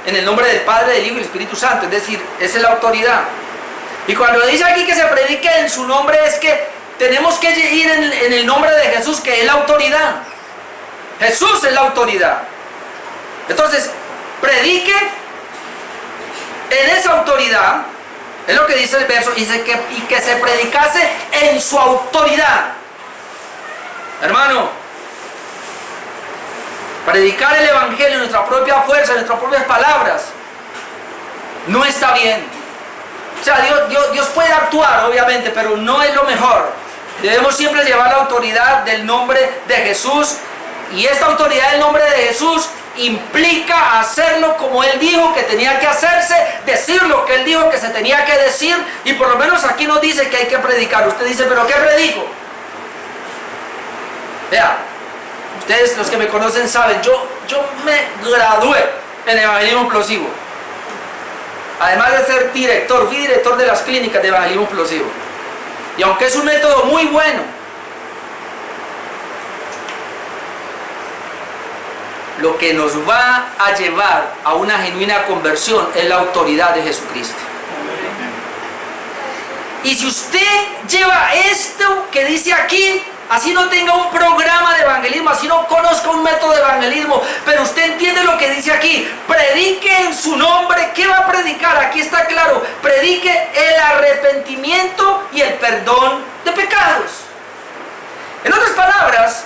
en el nombre del Padre, del Hijo y del Espíritu Santo. Es decir, esa es la autoridad. Y cuando dice aquí que se predique en su nombre, es que tenemos que ir en el nombre de Jesús, que es la autoridad. Jesús es la autoridad. Entonces, predique en esa autoridad, es lo que dice el verso, y que se predicase en su autoridad. Hermano, predicar el Evangelio en nuestra propia fuerza, en nuestras propias palabras, no está bien. O sea, Dios puede actuar, obviamente, pero no es lo mejor. Debemos siempre llevar la autoridad del nombre de Jesús, y esta autoridad del nombre de Jesús implica hacerlo como Él dijo que tenía que hacerse, decir lo que Él dijo que se tenía que decir, y por lo menos aquí nos dice que hay que predicar. Usted dice: ¿pero qué predico? Vea, ustedes los que me conocen saben, yo me gradué en evangelismo explosivo. Además de ser director, fui director de las clínicas de evangelismo explosivo. Y aunque es un método muy bueno, lo que nos va a llevar a una genuina conversión es la autoridad de Jesucristo. Y si usted lleva esto que dice aquí, así no tenga un programa de evangelismo, así no conozca un método de evangelismo, pero usted entiende lo que dice aquí: predique en su nombre. ¿Qué va a predicar? Aquí está claro: predique el arrepentimiento y el perdón de pecados. En otras palabras,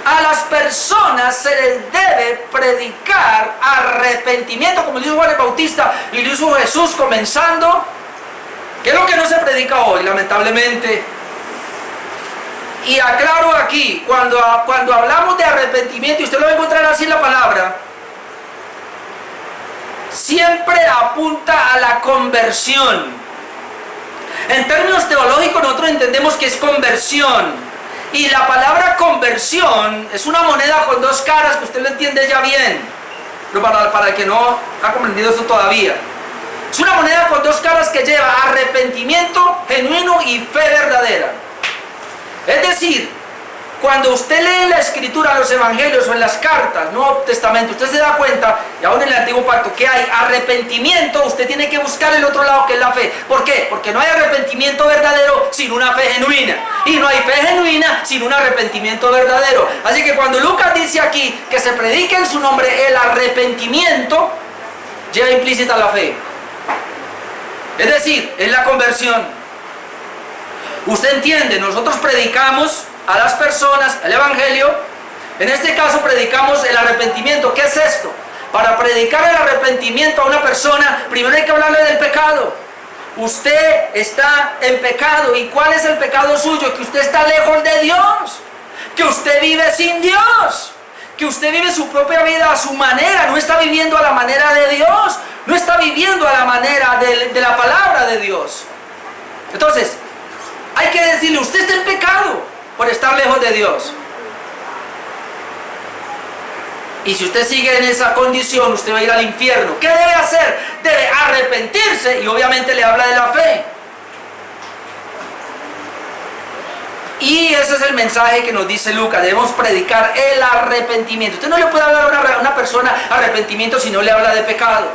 a las personas se les debe predicar arrepentimiento, como lo hizo Juan el Bautista y lo hizo Jesús comenzando. ¿Qué es lo que no se predica hoy, lamentablemente? Y aclaro aquí, cuando hablamos de arrepentimiento, y usted lo va a encontrar así en la palabra, siempre apunta a la conversión. En términos teológicos nosotros entendemos que es conversión. Y la palabra conversión es una moneda con dos caras, que usted lo entiende ya bien, pero para el que no ha comprendido eso todavía. Es una moneda con dos caras que lleva arrepentimiento genuino y fe verdadera. Es decir, cuando usted lee la escritura, los evangelios o en las cartas, Nuevo Testamento, usted se da cuenta, y aún en el Antiguo Pacto, que hay arrepentimiento, usted tiene que buscar el otro lado, que es la fe. ¿Por qué? Porque no hay arrepentimiento verdadero sin una fe genuina. Y no hay fe genuina sin un arrepentimiento verdadero. Así que cuando Lucas dice aquí que se predique en su nombre el arrepentimiento, lleva implícita la fe. Es decir, es la conversión. Usted entiende, nosotros predicamos a las personas el evangelio. En este caso predicamos el arrepentimiento. ¿Qué es esto? Para predicar el arrepentimiento a una persona, primero hay que hablarle del pecado. Usted está en pecado. ¿Y cuál es el pecado suyo? Que usted está lejos de Dios, que usted vive sin Dios, que usted vive su propia vida a su manera, no está viviendo a la manera de Dios, no está viviendo a la manera de la palabra de Dios. Entonces hay que decirle, usted está en pecado por estar lejos de Dios. Y si usted sigue en esa condición, usted va a ir al infierno. ¿Qué debe hacer? Debe arrepentirse, y obviamente le habla de la fe. Y ese es el mensaje que nos dice Lucas. Debemos predicar el arrepentimiento. Usted no le puede hablar a una persona arrepentimiento si no le habla de pecado.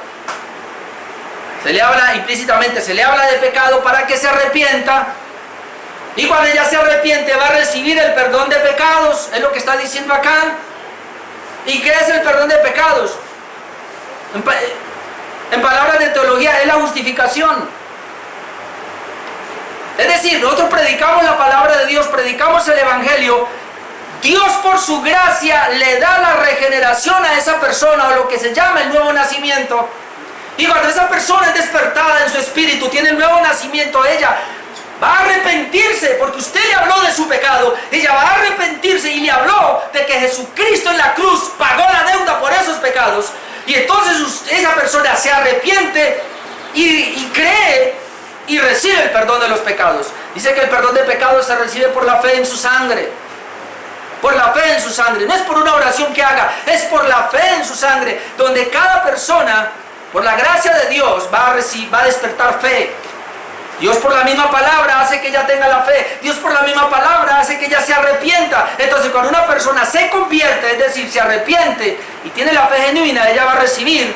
Se le habla implícitamente, se le habla de pecado para que se arrepienta. Y cuando ella se arrepiente va a recibir el perdón de pecados. Es lo que está diciendo acá. ¿Y qué es el perdón de pecados? En palabras de teología es la justificación. Es decir, nosotros predicamos la palabra de Dios, predicamos el evangelio. Dios por su gracia le da la regeneración a esa persona, o lo que se llama el nuevo nacimiento. Y cuando esa persona es despertada en su espíritu, tiene el nuevo nacimiento, ella va a arrepentirse, porque usted le habló de su pecado. Ella va a arrepentirse y le habló de que Jesucristo en la cruz pagó la deuda por esos pecados. Y entonces esa persona se arrepiente y cree y recibe el perdón de los pecados. Dice que el perdón de pecados se recibe por la fe en su sangre. Por la fe en su sangre. No es por una oración que haga, es por la fe en su sangre, donde cada persona, por la gracia de Dios, va a despertar fe. Dios por la misma palabra hace que ella tenga la fe. Dios por la misma palabra hace que ella se arrepienta. Entonces cuando una persona se convierte, es decir, se arrepiente y tiene la fe genuina, ella va a recibir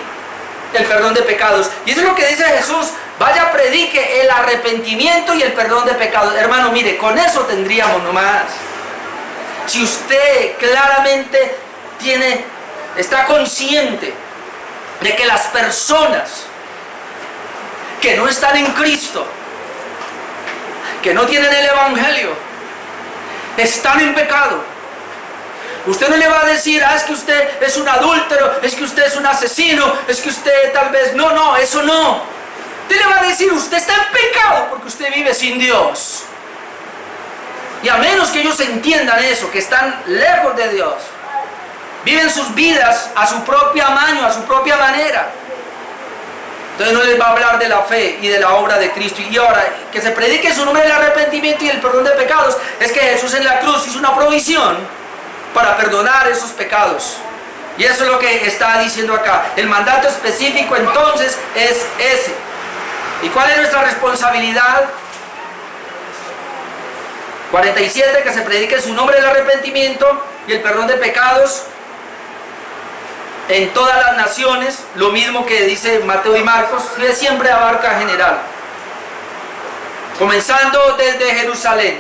el perdón de pecados. Y eso es lo que dice Jesús: vaya, predique el arrepentimiento y el perdón de pecados. Hermano, mire, con eso tendríamos nomás. Si usted claramente está consciente de que las personas que no están en Cristo, que no tienen el evangelio, están en pecado, usted no le va a decir: es que usted es un adúltero, es que usted es un asesino, es que usted tal vez... No, eso no. Usted le va a decir: usted está en pecado porque usted vive sin Dios. Y a menos que ellos entiendan eso, que están lejos de Dios, viven sus vidas a su propia maña, a su propia manera, entonces no les va a hablar de la fe y de la obra de Cristo. Y ahora, que se predique en su nombre el arrepentimiento y el perdón de pecados, es que Jesús en la cruz hizo una provisión para perdonar esos pecados. Y eso es lo que está diciendo acá. El mandato específico entonces es ese. ¿Y cuál es nuestra responsabilidad? 47, que se predique en su nombre el arrepentimiento y el perdón de pecados en todas las naciones, lo mismo que dice Mateo y Marcos, que siempre abarca general. Comenzando desde Jerusalén.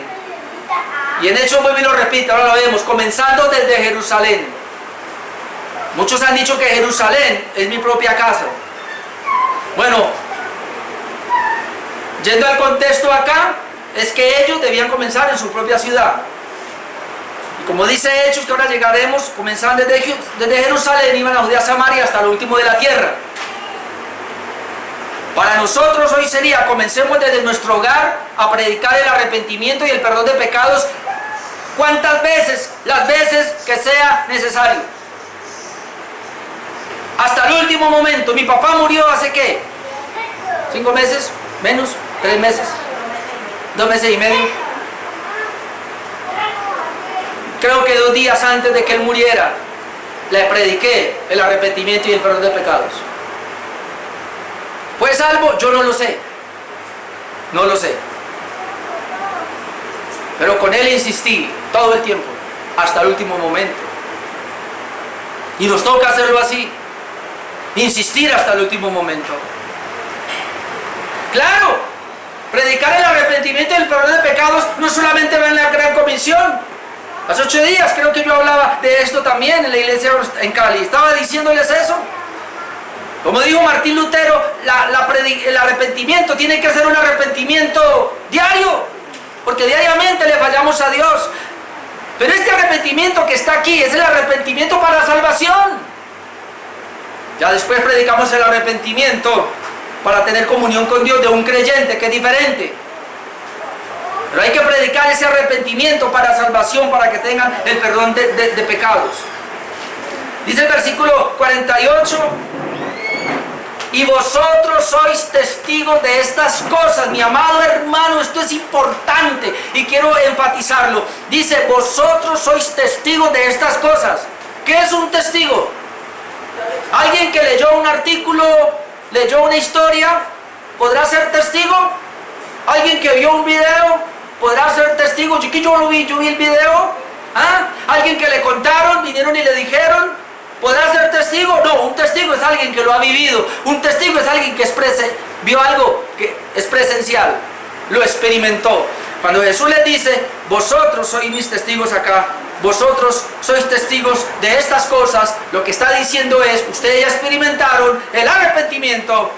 Y en Hechos vuelve y lo repite, ahora lo vemos, comenzando desde Jerusalén. Muchos han dicho que Jerusalén es mi propia casa. Bueno, yendo al contexto acá, es que ellos debían comenzar en su propia ciudad. Y como dice Hechos, que ahora llegaremos, comenzaban desde Jerusalén, iban a Judea, Samaria, hasta lo último de la tierra. Para nosotros hoy sería: comencemos desde nuestro hogar a predicar el arrepentimiento y el perdón de pecados, cuantas veces, las veces que sea necesario, hasta el último momento. Mi papá murió hace ¿qué? 5 meses, menos, 3 meses, 2 meses y medio. Creo que 2 días antes de que él muriera, le prediqué el arrepentimiento y el perdón de pecados. ¿Fue salvo? Yo no lo sé. No lo sé. Pero con él insistí todo el tiempo, hasta el último momento. Y nos toca hacerlo así. Insistir hasta el último momento. Claro, predicar el arrepentimiento y el perdón de pecados no solamente va en la Gran Comisión. Hace 8 días creo que yo hablaba de esto también en la iglesia en Cali. Estaba diciéndoles eso. Como dijo Martín Lutero, el arrepentimiento tiene que ser un arrepentimiento diario, porque diariamente le fallamos a Dios. Pero este arrepentimiento que está aquí es el arrepentimiento para la salvación. Ya después predicamos el arrepentimiento para tener comunión con Dios de un creyente, que es diferente. Pero hay que predicar ese arrepentimiento para salvación, para que tengan el perdón de pecados. Dice el versículo 48: y vosotros sois testigos de estas cosas. Mi amado hermano, esto es importante y quiero enfatizarlo. Dice, vosotros sois testigos de estas cosas. ¿Qué es un testigo? Alguien que leyó un artículo, leyó una historia, ¿podrá ser testigo? Alguien que vio un video, ¿podrá ser testigo? Yo lo vi, yo vi el video. ¿Ah? Alguien que le contaron, vinieron y le dijeron, ¿podrá ser testigo? No, un testigo es alguien que lo ha vivido. Un testigo es alguien que vio algo que es presencial, lo experimentó. Cuando Jesús les dice, vosotros sois mis testigos acá, vosotros sois testigos de estas cosas, lo que está diciendo es, ustedes ya experimentaron el arrepentimiento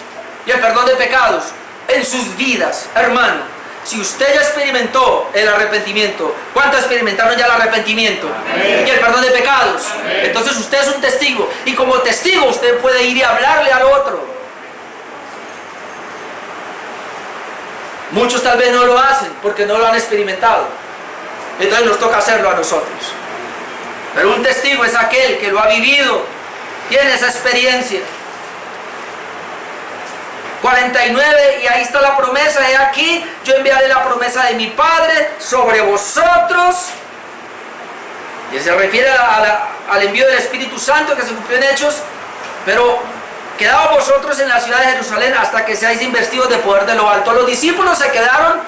y el perdón de pecados en sus vidas, hermano. Si usted ya experimentó el arrepentimiento, ¿cuántos experimentaron ya el arrepentimiento? Amén. Y el perdón de pecados? Amén. Entonces usted es un testigo. Y como testigo usted puede ir y hablarle al otro. Muchos tal vez no lo hacen porque no lo han experimentado. Entonces nos toca hacerlo a nosotros. Pero un testigo es aquel que lo ha vivido, tiene esa experiencia. 49, y ahí está la promesa, he aquí, yo enviaré la promesa de mi Padre sobre vosotros. Y se refiere al envío del Espíritu Santo que se cumplió en Hechos. Pero quedaos vosotros en la ciudad de Jerusalén hasta que seáis investidos de poder de lo alto. Los discípulos se quedaron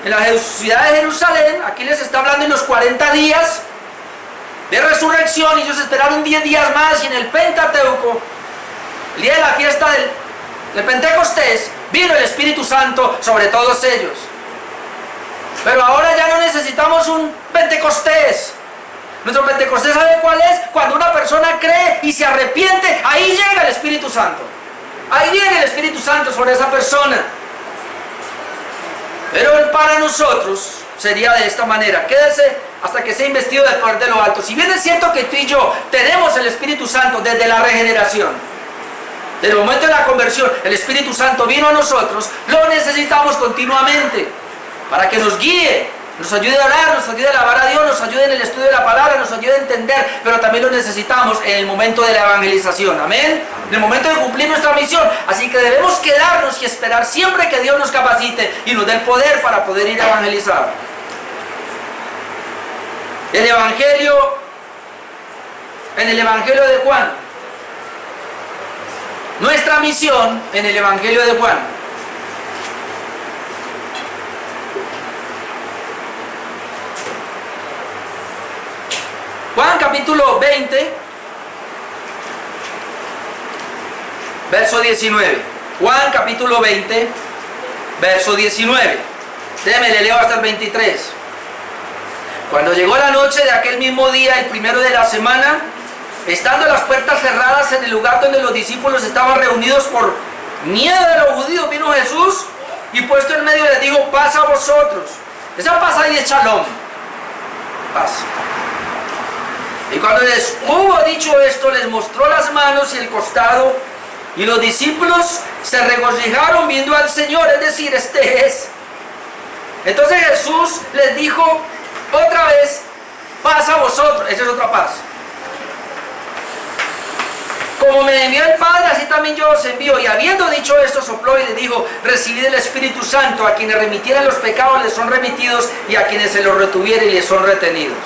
en la ciudad de Jerusalén. Aquí les está hablando en los 40 días de resurrección, y ellos esperaron 10 días más, y en el Pentateuco, el día de la fiesta de Pentecostés, vino el Espíritu Santo sobre todos ellos. Pero ahora ya no necesitamos un Pentecostés. Nuestro Pentecostés, ¿sabe cuál es? Cuando una persona cree y se arrepiente, ahí llega el Espíritu Santo. Ahí viene el Espíritu Santo sobre esa persona. Pero para nosotros sería de esta manera: quédese hasta que sea investido del poder de lo alto. Si bien es cierto que tú y yo tenemos el Espíritu Santo desde la regeneración, desde el momento de la conversión, el Espíritu Santo vino a nosotros, lo necesitamos continuamente para que nos guíe, nos ayude a orar, nos ayude a alabar a Dios, nos ayude en el estudio de la palabra, nos ayude a entender, pero también lo necesitamos en el momento de la evangelización, amén, en el momento de cumplir nuestra misión. Así que debemos quedarnos y esperar siempre que Dios nos capacite y nos dé el poder para poder ir a evangelizar. En el Evangelio de Juan, nuestra misión en el Evangelio de Juan. Juan capítulo 20, verso 19. Juan capítulo 20, verso 19. Déjeme, le leo hasta el 23. Cuando llegó la noche de aquel mismo día, el primero de la semana, estando las puertas cerradas en el lugar donde los discípulos estaban reunidos por miedo de los judíos, vino Jesús y puesto en medio les dijo: paz a vosotros. Esa paz ahí es shalom, paz. Y cuando les hubo dicho esto, les mostró las manos y el costado, y los discípulos se regocijaron viendo al Señor, es decir, este es. Entonces Jesús les dijo otra vez: paz a vosotros. Esa es otra paz. Como me envió el Padre, así también yo os envío. Y habiendo dicho esto, sopló y les dijo: recibid el Espíritu Santo. A quienes remitieren los pecados les son remitidos, y a quienes se los retuvieren les son retenidos.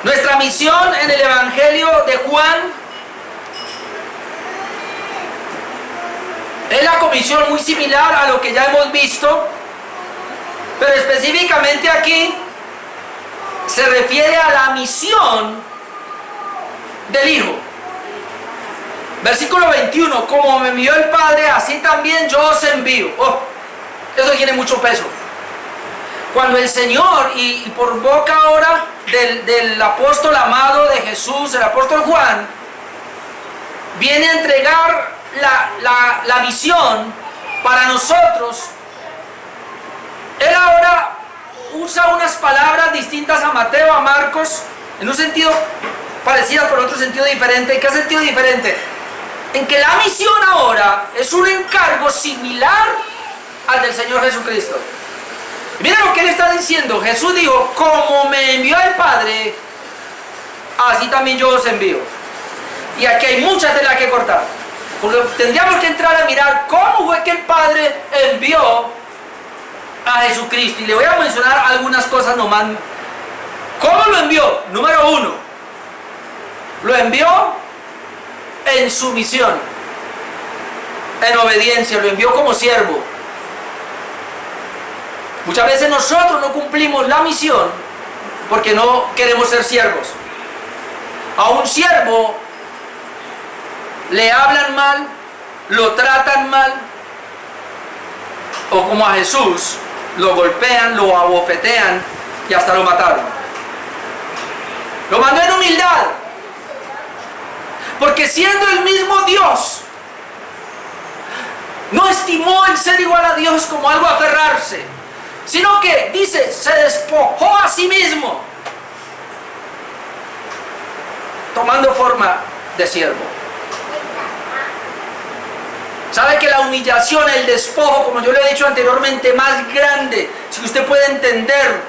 Nuestra misión en el Evangelio de Juan es la comisión muy similar a lo que ya hemos visto, pero específicamente aquí se refiere a la misión del Hijo. Versículo 21, como me envió el Padre, así también yo os envío. Oh, eso tiene mucho peso. Cuando el Señor, y por boca ahora del apóstol amado de Jesús, el apóstol Juan, viene a entregar la misión para nosotros, él ahora usa unas palabras distintas a Mateo, a Marcos, en un sentido parecido, pero en otro sentido diferente. ¿En qué sentido diferente? En que la misión ahora es un encargo similar al del Señor Jesucristo. Mira lo que él está diciendo. Jesús dijo, como me envió el Padre, así también yo os envío. Y aquí hay mucha tela que cortar, porque tendríamos que entrar a mirar cómo fue que el Padre envió a Jesucristo. Y le voy a mencionar algunas cosas nomás. ¿Cómo lo envió? Número uno, lo envió en sumisión, en obediencia, lo envió como siervo. Muchas veces nosotros no cumplimos la misión porque no queremos ser siervos. A un siervo le hablan mal, lo tratan mal, o como a Jesús, lo golpean, lo abofetean y hasta lo mataron. Lo mandó en humildad, porque siendo el mismo Dios, no estimó el ser igual a Dios como algo a aferrarse, sino que, dice, se despojó a sí mismo, tomando forma de siervo. Sabe que la humillación, el despojo, como yo le he dicho anteriormente, más grande, si usted puede entender,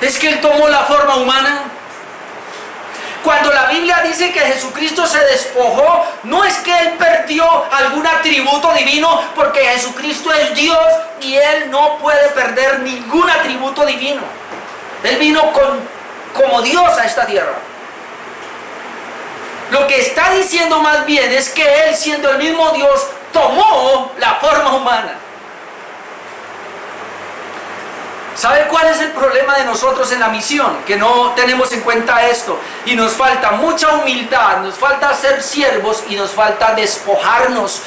es que Él tomó la forma humana. Cuando la Biblia dice que Jesucristo se despojó, no es que Él perdió algún atributo divino, porque Jesucristo es Dios y Él no puede perder ningún atributo divino. Él vino como Dios a esta tierra. Lo que está diciendo más bien es que Él, siendo el mismo Dios, tomó la forma humana. ¿Sabe cuál es el problema de nosotros en la misión? Que no tenemos en cuenta esto y nos falta mucha humildad, nos falta ser siervos y nos falta despojarnos,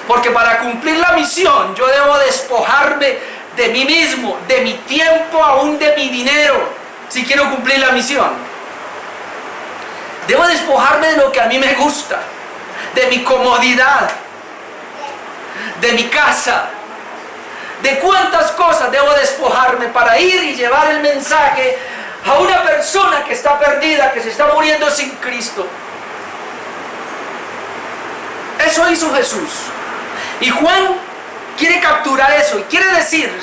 porque para cumplir la misión yo debo despojarme de mí mismo, de mi tiempo, aún de mi dinero, si quiero cumplir la misión. Debo despojarme de lo que a mí me gusta, de mi comodidad, de mi casa. ¿De cuántas cosas debo despojarme para ir y llevar el mensaje a una persona que está perdida, que se está muriendo sin Cristo? Eso hizo Jesús. Y Juan quiere capturar eso y quiere decir,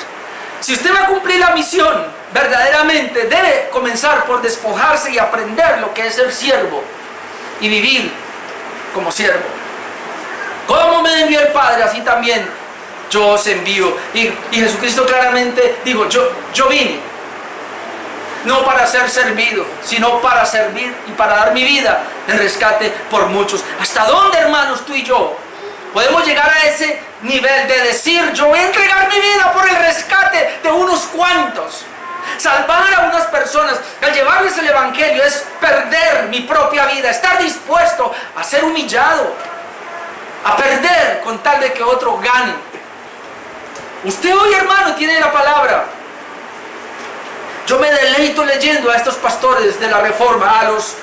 si usted va a cumplir la misión, verdaderamente debe comenzar por despojarse y aprender lo que es ser siervo y vivir como siervo. Como me envió el Padre, así también yo os envío. Y Jesucristo claramente dijo, yo vine no para ser servido, sino para servir y para dar mi vida en rescate por muchos. ¿Hasta dónde, hermanos, tú y yo podemos llegar a ese nivel de decir, yo voy a entregar mi vida por el rescate de unos cuantos? Salvar a unas personas, al llevarles el Evangelio, es perder mi propia vida, estar dispuesto a ser humillado, a perder con tal de que otro gane. Usted hoy, hermano, tiene la palabra. Yo me deleito leyendo a estos pastores de la Reforma, a los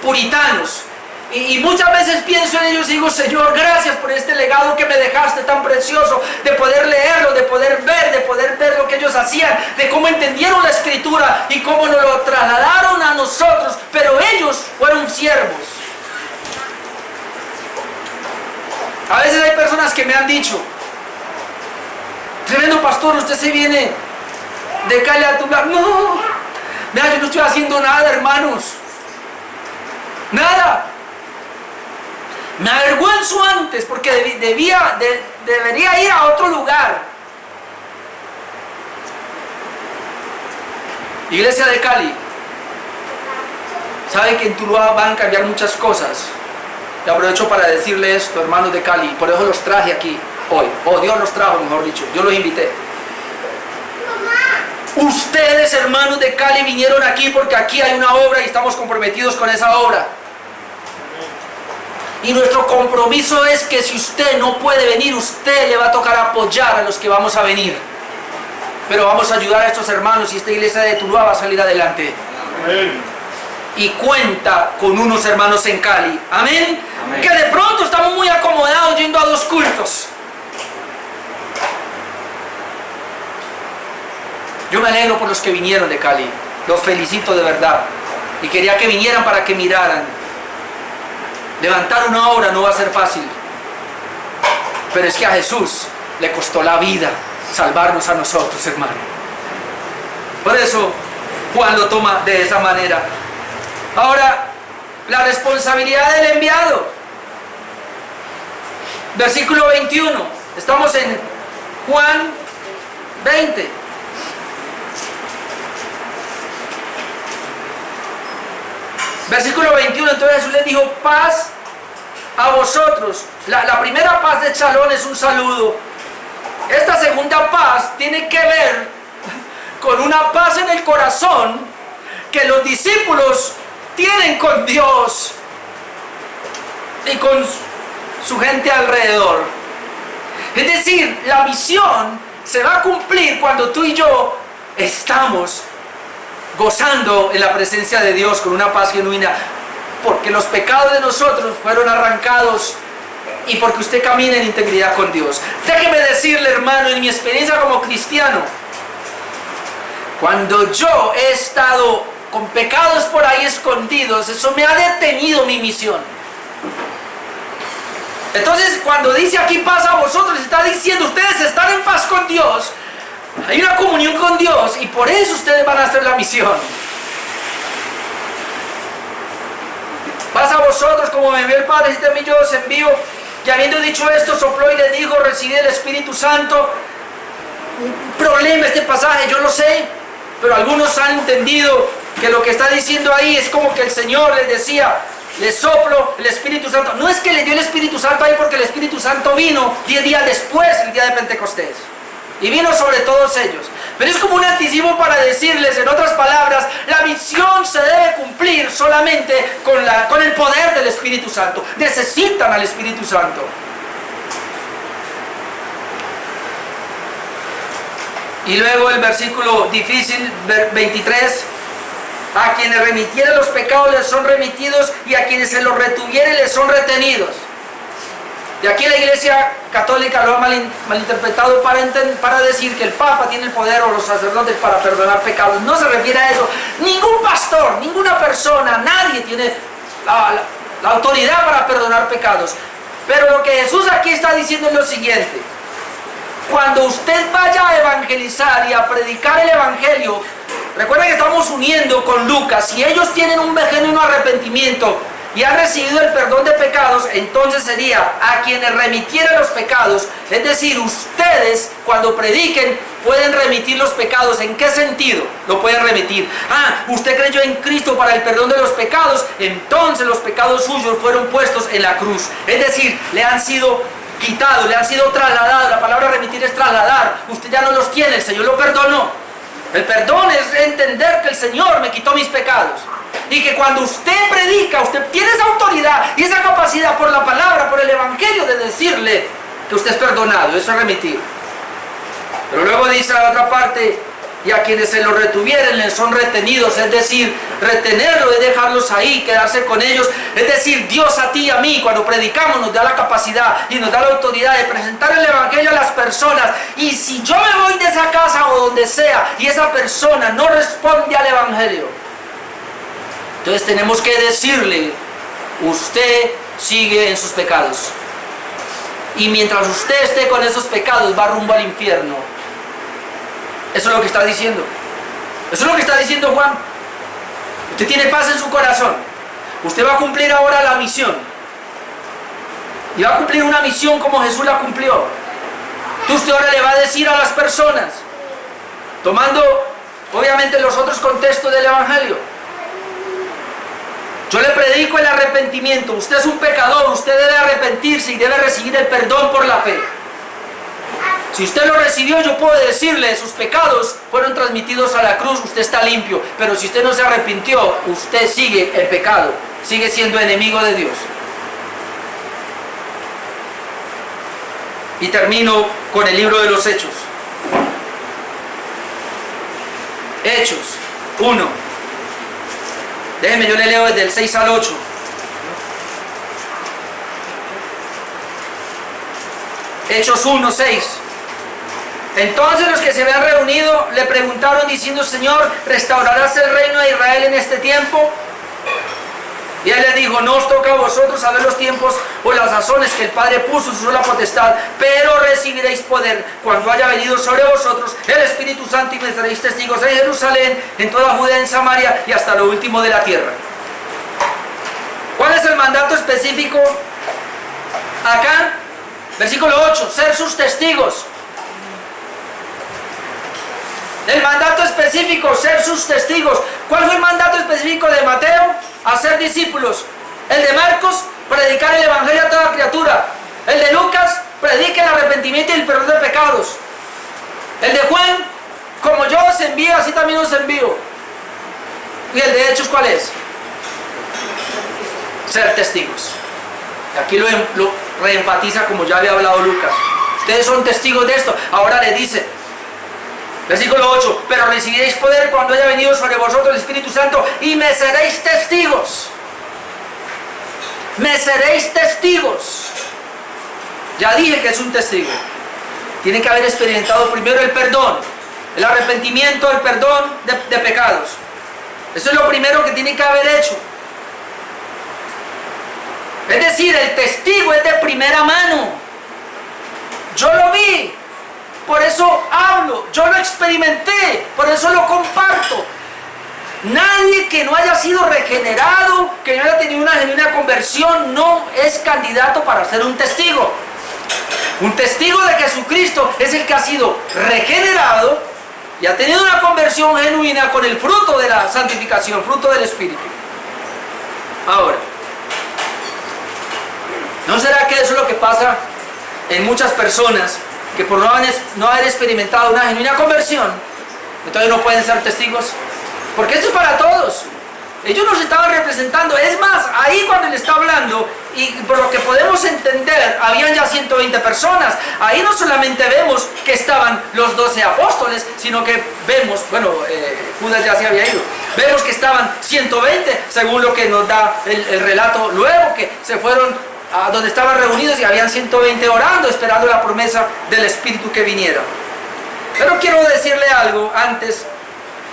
puritanos, y muchas veces pienso en ellos y digo, Señor, gracias por este legado que me dejaste tan precioso, de poder leerlo, de poder ver lo que ellos hacían, de cómo entendieron la Escritura y cómo nos lo trasladaron a nosotros, pero ellos fueron siervos. A veces hay personas que me han dicho, tremendo pastor, usted se viene de Cali a Tula. No, mira, yo no estoy haciendo nada, hermanos, nada. Me avergüenzo antes porque debería ir a otro lugar. Iglesia de Cali, Sabe que en Tuluá van a cambiar muchas cosas. Y aprovecho para decirle esto, hermanos de Cali, por eso los traje aquí hoy. O Dios los trajo, mejor dicho, yo los invité. Ustedes, hermanos de Cali, vinieron aquí porque aquí hay una obra y estamos comprometidos con esa obra. Y nuestro compromiso es que si usted no puede venir, usted le va a tocar apoyar a los que vamos a venir. Pero vamos a ayudar a estos hermanos y esta iglesia de Tuluá va a salir adelante. Amén. Y cuenta con unos hermanos en Cali. Amén. Amén. Que de pronto estamos muy acomodados yendo a 2 cultos. Yo me alegro por los que vinieron de Cali. Los felicito de verdad. Y quería que vinieran para que miraran. Levantar una obra no va a ser fácil. Pero es que a Jesús le costó la vida salvarnos a nosotros, hermano. Por eso Juan lo toma de esa manera. Ahora, la responsabilidad del enviado. Versículo 21. Estamos en Juan 20. Versículo 21, entonces Jesús les dijo, paz a vosotros. La primera paz de Shalom es un saludo. Esta segunda paz tiene que ver con una paz en el corazón que los discípulos tienen con Dios y con su gente alrededor. Es decir, la misión se va a cumplir cuando tú y yo estamos gozando en la presencia de Dios con una paz genuina, porque los pecados de nosotros fueron arrancados y porque usted camina en integridad con Dios. Déjeme decirle, hermano, en mi experiencia como cristiano, cuando yo he estado con pecados por ahí escondidos, eso me ha detenido mi misión. Entonces, cuando dice aquí paz a vosotros, está diciendo, ustedes están en paz con Dios, hay una comunión con Dios y por eso ustedes van a hacer la misión. Paz a vosotros como me envió el Padre, así también yo os envío. Y habiendo dicho esto, sopló y les dijo, recibid el Espíritu Santo. Un problema este pasaje, yo lo sé, pero algunos han entendido que lo que está diciendo ahí es como que el Señor les decía, les soplo el Espíritu Santo. No es que le dio el Espíritu Santo ahí porque el Espíritu Santo vino 10 días después, el día de Pentecostés. Y vino sobre todos ellos. Pero es como un anticipo para decirles, en otras palabras, la misión se debe cumplir solamente con el poder del Espíritu Santo. Necesitan al Espíritu Santo. Y luego el versículo difícil, 23. A quienes remitieren los pecados les son remitidos y a quienes se los retuvieren les son retenidos. Y aquí la Iglesia Católica lo ha malinterpretado para decir que el Papa tiene el poder o los sacerdotes para perdonar pecados. No se refiere a eso. Ningún pastor, ninguna persona, nadie tiene la autoridad para perdonar pecados. Pero lo que Jesús aquí está diciendo es lo siguiente. Cuando usted vaya a evangelizar y a predicar el Evangelio, recuerden que estamos uniendo con Lucas. Si ellos tienen un genuino arrepentimiento y han recibido el perdón de pecados, entonces sería a quienes remitieran los pecados. Es decir, ustedes cuando prediquen pueden remitir los pecados. ¿En qué sentido lo pueden remitir? Usted creyó en Cristo para el perdón de los pecados, entonces los pecados suyos fueron puestos en la cruz. Es decir, le han sido quitados, le han sido trasladados. La palabra remitir es trasladar. Usted ya no los tiene, el Señor lo perdonó. El perdón es entender que el Señor me quitó mis pecados. Y que cuando usted predica, usted tiene esa autoridad y esa capacidad por la palabra, por el Evangelio, de decirle que usted es perdonado. Eso es remitir. Pero luego dice la otra parte, y a quienes se lo retuvieren les son retenidos. Es decir, retenerlo es dejarlos ahí, quedarse con ellos. Es decir, Dios a ti y a mí, cuando predicamos, nos da la capacidad y nos da la autoridad de presentar el Evangelio a las personas. Y si yo me voy de esa casa o donde sea y esa persona no responde al Evangelio, entonces tenemos que decirle, usted sigue en sus pecados. Y mientras usted esté con esos pecados, va rumbo al infierno. Eso es lo que está diciendo. Eso es lo que está diciendo Juan. Usted tiene paz en su corazón. Usted va a cumplir ahora la misión. Y va a cumplir una misión como Jesús la cumplió. Entonces usted ahora le va a decir a las personas, tomando obviamente los otros contextos del Evangelio, Yo le predico el arrepentimiento. Usted es un pecador, usted debe arrepentirse y debe recibir el perdón por la fe. Si usted lo recibió, yo puedo decirle, sus pecados fueron transmitidos a la cruz, usted está limpio. Pero si usted no se arrepintió, usted sigue el pecado, sigue siendo enemigo de Dios. Y termino con el libro de los Hechos. Hechos 1. Déjeme, yo le leo desde el 6 al 8. Hechos 1, 6. Entonces los que se habían reunido le preguntaron diciendo: Señor, ¿restaurarás el reino de Israel en este tiempo? Y él les dijo: no os toca a vosotros saber los tiempos o las sazones que el Padre puso en su sola potestad, pero recibiréis poder cuando haya venido sobre vosotros el Espíritu Santo, y me seréis testigos en Jerusalén, en toda Judea, en Samaria y hasta lo último de la tierra. ¿Cuál es el mandato específico? Acá, versículo 8, ser sus testigos. El mandato específico, ser sus testigos. ¿Cuál fue el mandato específico de Mateo? Hacer discípulos. El de Marcos, predicar el evangelio a toda criatura. El de Lucas, predique el arrepentimiento y el perdón de pecados. El de Juan, como yo os envío, así también os envío. Y el de Hechos, ¿cuál es? Ser testigos. Aquí lo reenfatiza, como ya había hablado Lucas. Ustedes son testigos de esto. Ahora le dice, versículo 8, pero recibiréis poder cuando haya venido sobre vosotros el Espíritu Santo y me seréis testigos. Me seréis testigos. Ya dije que es un testigo. Tiene que haber experimentado primero el perdón, el arrepentimiento, el perdón de pecados. Eso es lo primero que tiene que haber hecho. Es decir, el testigo es de primera mano. Yo lo vi, por eso hablo. Yo lo experimenté, por eso lo comparto. Nadie que no haya sido regenerado, que no haya tenido una genuina conversión, no es candidato para ser un testigo. Un testigo de Jesucristo es el que ha sido regenerado y ha tenido una conversión genuina con el fruto de la santificación, fruto del Espíritu. Ahora, ¿no será que eso es lo que pasa en muchas personas, que por no haber experimentado una genuina conversión, entonces no pueden ser testigos? Porque esto es para todos. Ellos nos estaban representando. Es más, ahí cuando él está hablando, y por lo que podemos entender, habían ya 120 personas. Ahí no solamente vemos que estaban los 12 apóstoles, sino que vemos, bueno, Judas ya se había ido. Vemos que estaban 120, según lo que nos da el relato luego, que se fueron a donde estaban reunidos y habían 120 orando, esperando la promesa del Espíritu que viniera. Pero quiero decirle algo antes,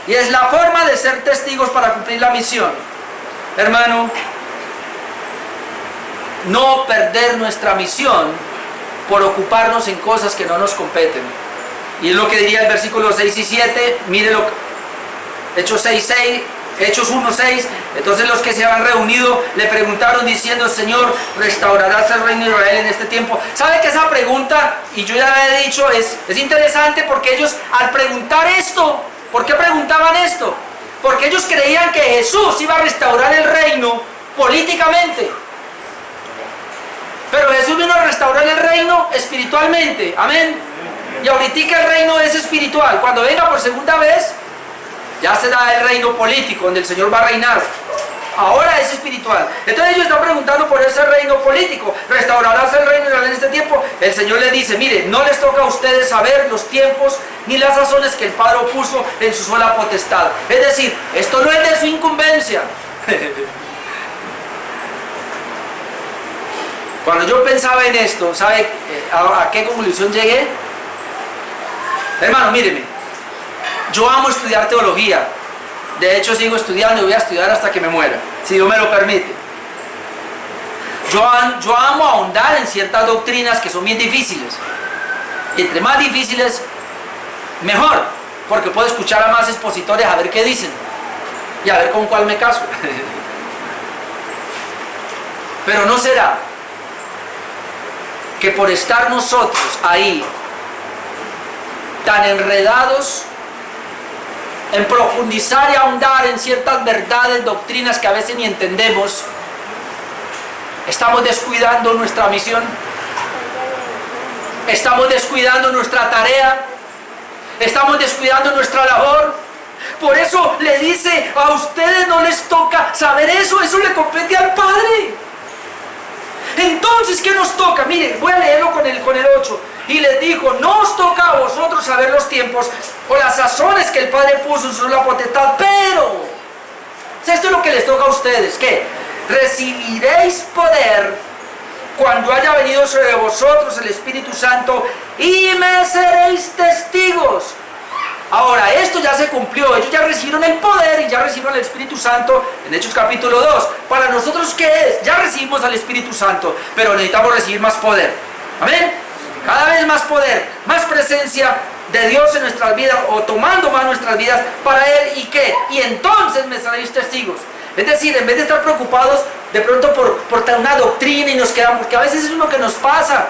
y es la forma de ser testigos para cumplir la misión. Hermano, no perder nuestra misión por ocuparnos en cosas que no nos competen. Y es lo que diría el versículo 6 y 7, mire lo que Hechos 6:6. Hechos 1:6, entonces los que se habían reunido le preguntaron diciendo: Señor, ¿restaurarás el reino de Israel en este tiempo? ¿Sabe que esa pregunta, y yo ya le he dicho, es interesante? Porque ellos al preguntar esto, ¿por qué preguntaban esto? Porque ellos creían que Jesús iba a restaurar el reino políticamente. Pero Jesús vino a restaurar el reino espiritualmente, amén. Y ahorita el reino es espiritual. Cuando venga por segunda vez, ya será el reino político, donde el Señor va a reinar. Ahora es espiritual. Entonces ellos están preguntando por ese reino político. ¿Restaurarás el reino en este tiempo? El Señor les dice: mire, no les toca a ustedes saber los tiempos ni las sazones que el Padre puso en su sola potestad. Es decir, esto no es de su incumbencia. Cuando yo pensaba en esto, ¿sabe a qué conclusión llegué? Hermano, míreme. Yo amo estudiar teología. De hecho, sigo estudiando y voy a estudiar hasta que me muera, si Dios me lo permite. Yo amo ahondar en ciertas doctrinas que son bien difíciles. Y entre más difíciles, mejor. Porque puedo escuchar a más expositores a ver qué dicen. Y a ver con cuál me caso. Pero no será que por estar nosotros ahí tan enredados en profundizar y ahondar en ciertas verdades, doctrinas que a veces ni entendemos, estamos descuidando nuestra misión, estamos descuidando nuestra tarea, estamos descuidando nuestra labor. Por eso le dice, a ustedes no les toca saber eso, eso le compete al Padre. Entonces, ¿qué nos toca? Mire, voy a leerlo con el 8. Y les dijo, no os toca a vosotros saber los tiempos o las sazones que el Padre puso en la potestad, pero esto es lo que les toca a ustedes, que recibiréis poder cuando haya venido sobre vosotros el Espíritu Santo y me seréis testigos. Ahora, esto ya se cumplió, ellos ya recibieron el poder y ya recibieron el Espíritu Santo en Hechos capítulo 2. Para nosotros, ¿qué es? Ya recibimos al Espíritu Santo, pero necesitamos recibir más poder. Amén. Cada vez más poder, más presencia de Dios en nuestras vidas, o tomando más nuestras vidas para Él. ¿Y qué? Y entonces me seréis testigos. Es decir, en vez de estar preocupados de pronto por una doctrina y nos quedamos, porque a veces es lo que nos pasa.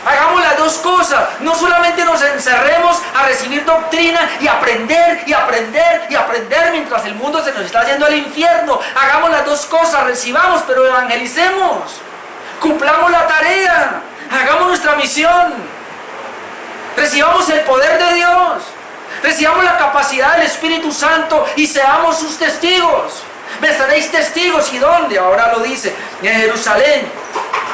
Hagamos las dos cosas, no solamente nos encerremos a recibir doctrina y aprender y aprender y aprender mientras el mundo se nos está yendo al infierno. Hagamos las dos cosas, recibamos pero evangelicemos, cumplamos la tarea, hagamos nuestra misión, recibamos el poder de Dios, recibamos la capacidad del Espíritu Santo y seamos sus testigos. Me seréis testigos, ¿y dónde? Ahora lo dice, en Jerusalén,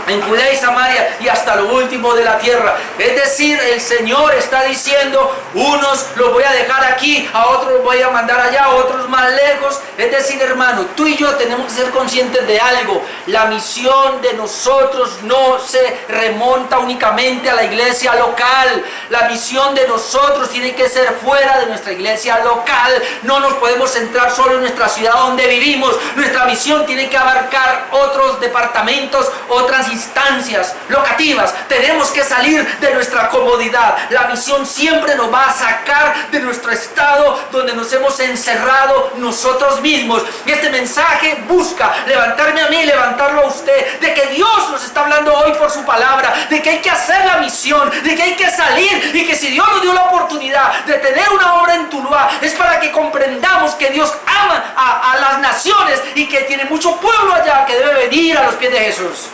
en Judea y Samaria y hasta lo último de la tierra. Es decir, el Señor está diciendo, unos los voy a dejar aquí, a otros los voy a mandar allá, a otros más lejos. Es decir, hermano, tú y yo tenemos que ser conscientes de algo. La misión de nosotros no se remonta únicamente a la iglesia local. La misión de nosotros tiene que ser fuera de nuestra iglesia local. No nos podemos centrar solo en nuestra ciudad donde vivimos. Nuestra misión tiene que abarcar otros departamentos, otras instancias locativas. Tenemos que salir de nuestra comodidad. La misión siempre nos va a sacar de nuestro estado donde nos hemos encerrado nosotros mismos. Y este mensaje busca levantarme a mí y levantarlo a usted, de que Dios nos está hablando hoy por su palabra, de que hay que hacer la misión, de que hay que salir, y que si Dios nos dio la oportunidad de tener una obra en Tuluá, es para que comprendamos que Dios ama a las naciones y que tiene mucho pueblo allá que debe venir a los pies de Jesús.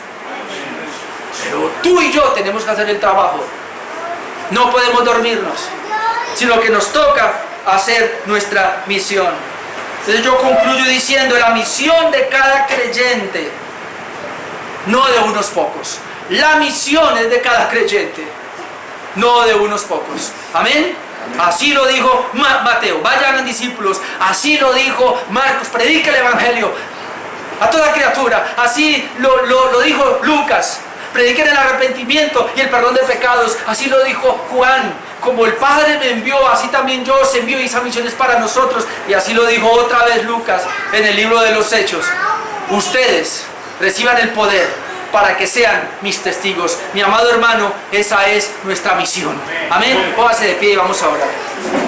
Pero tú y yo tenemos que hacer el trabajo. No podemos dormirnos, sino que nos toca hacer nuestra misión. Entonces yo concluyo diciendo, la misión de cada creyente, no de unos pocos. La misión es de cada creyente, no de unos pocos. Amén. Así lo dijo Mateo, vayan discípulos. Así lo dijo Marcos, predica el evangelio a toda criatura. Así lo dijo Lucas, prediquen el arrepentimiento y el perdón de pecados. Así lo dijo Juan, como el Padre me envió, así también yo os envío, y esa misión es para nosotros. Y así lo dijo otra vez Lucas en el libro de los Hechos. Ustedes reciban el poder para que sean mis testigos. Mi amado hermano, esa es nuestra misión. Amén. Póngase de pie y vamos a orar.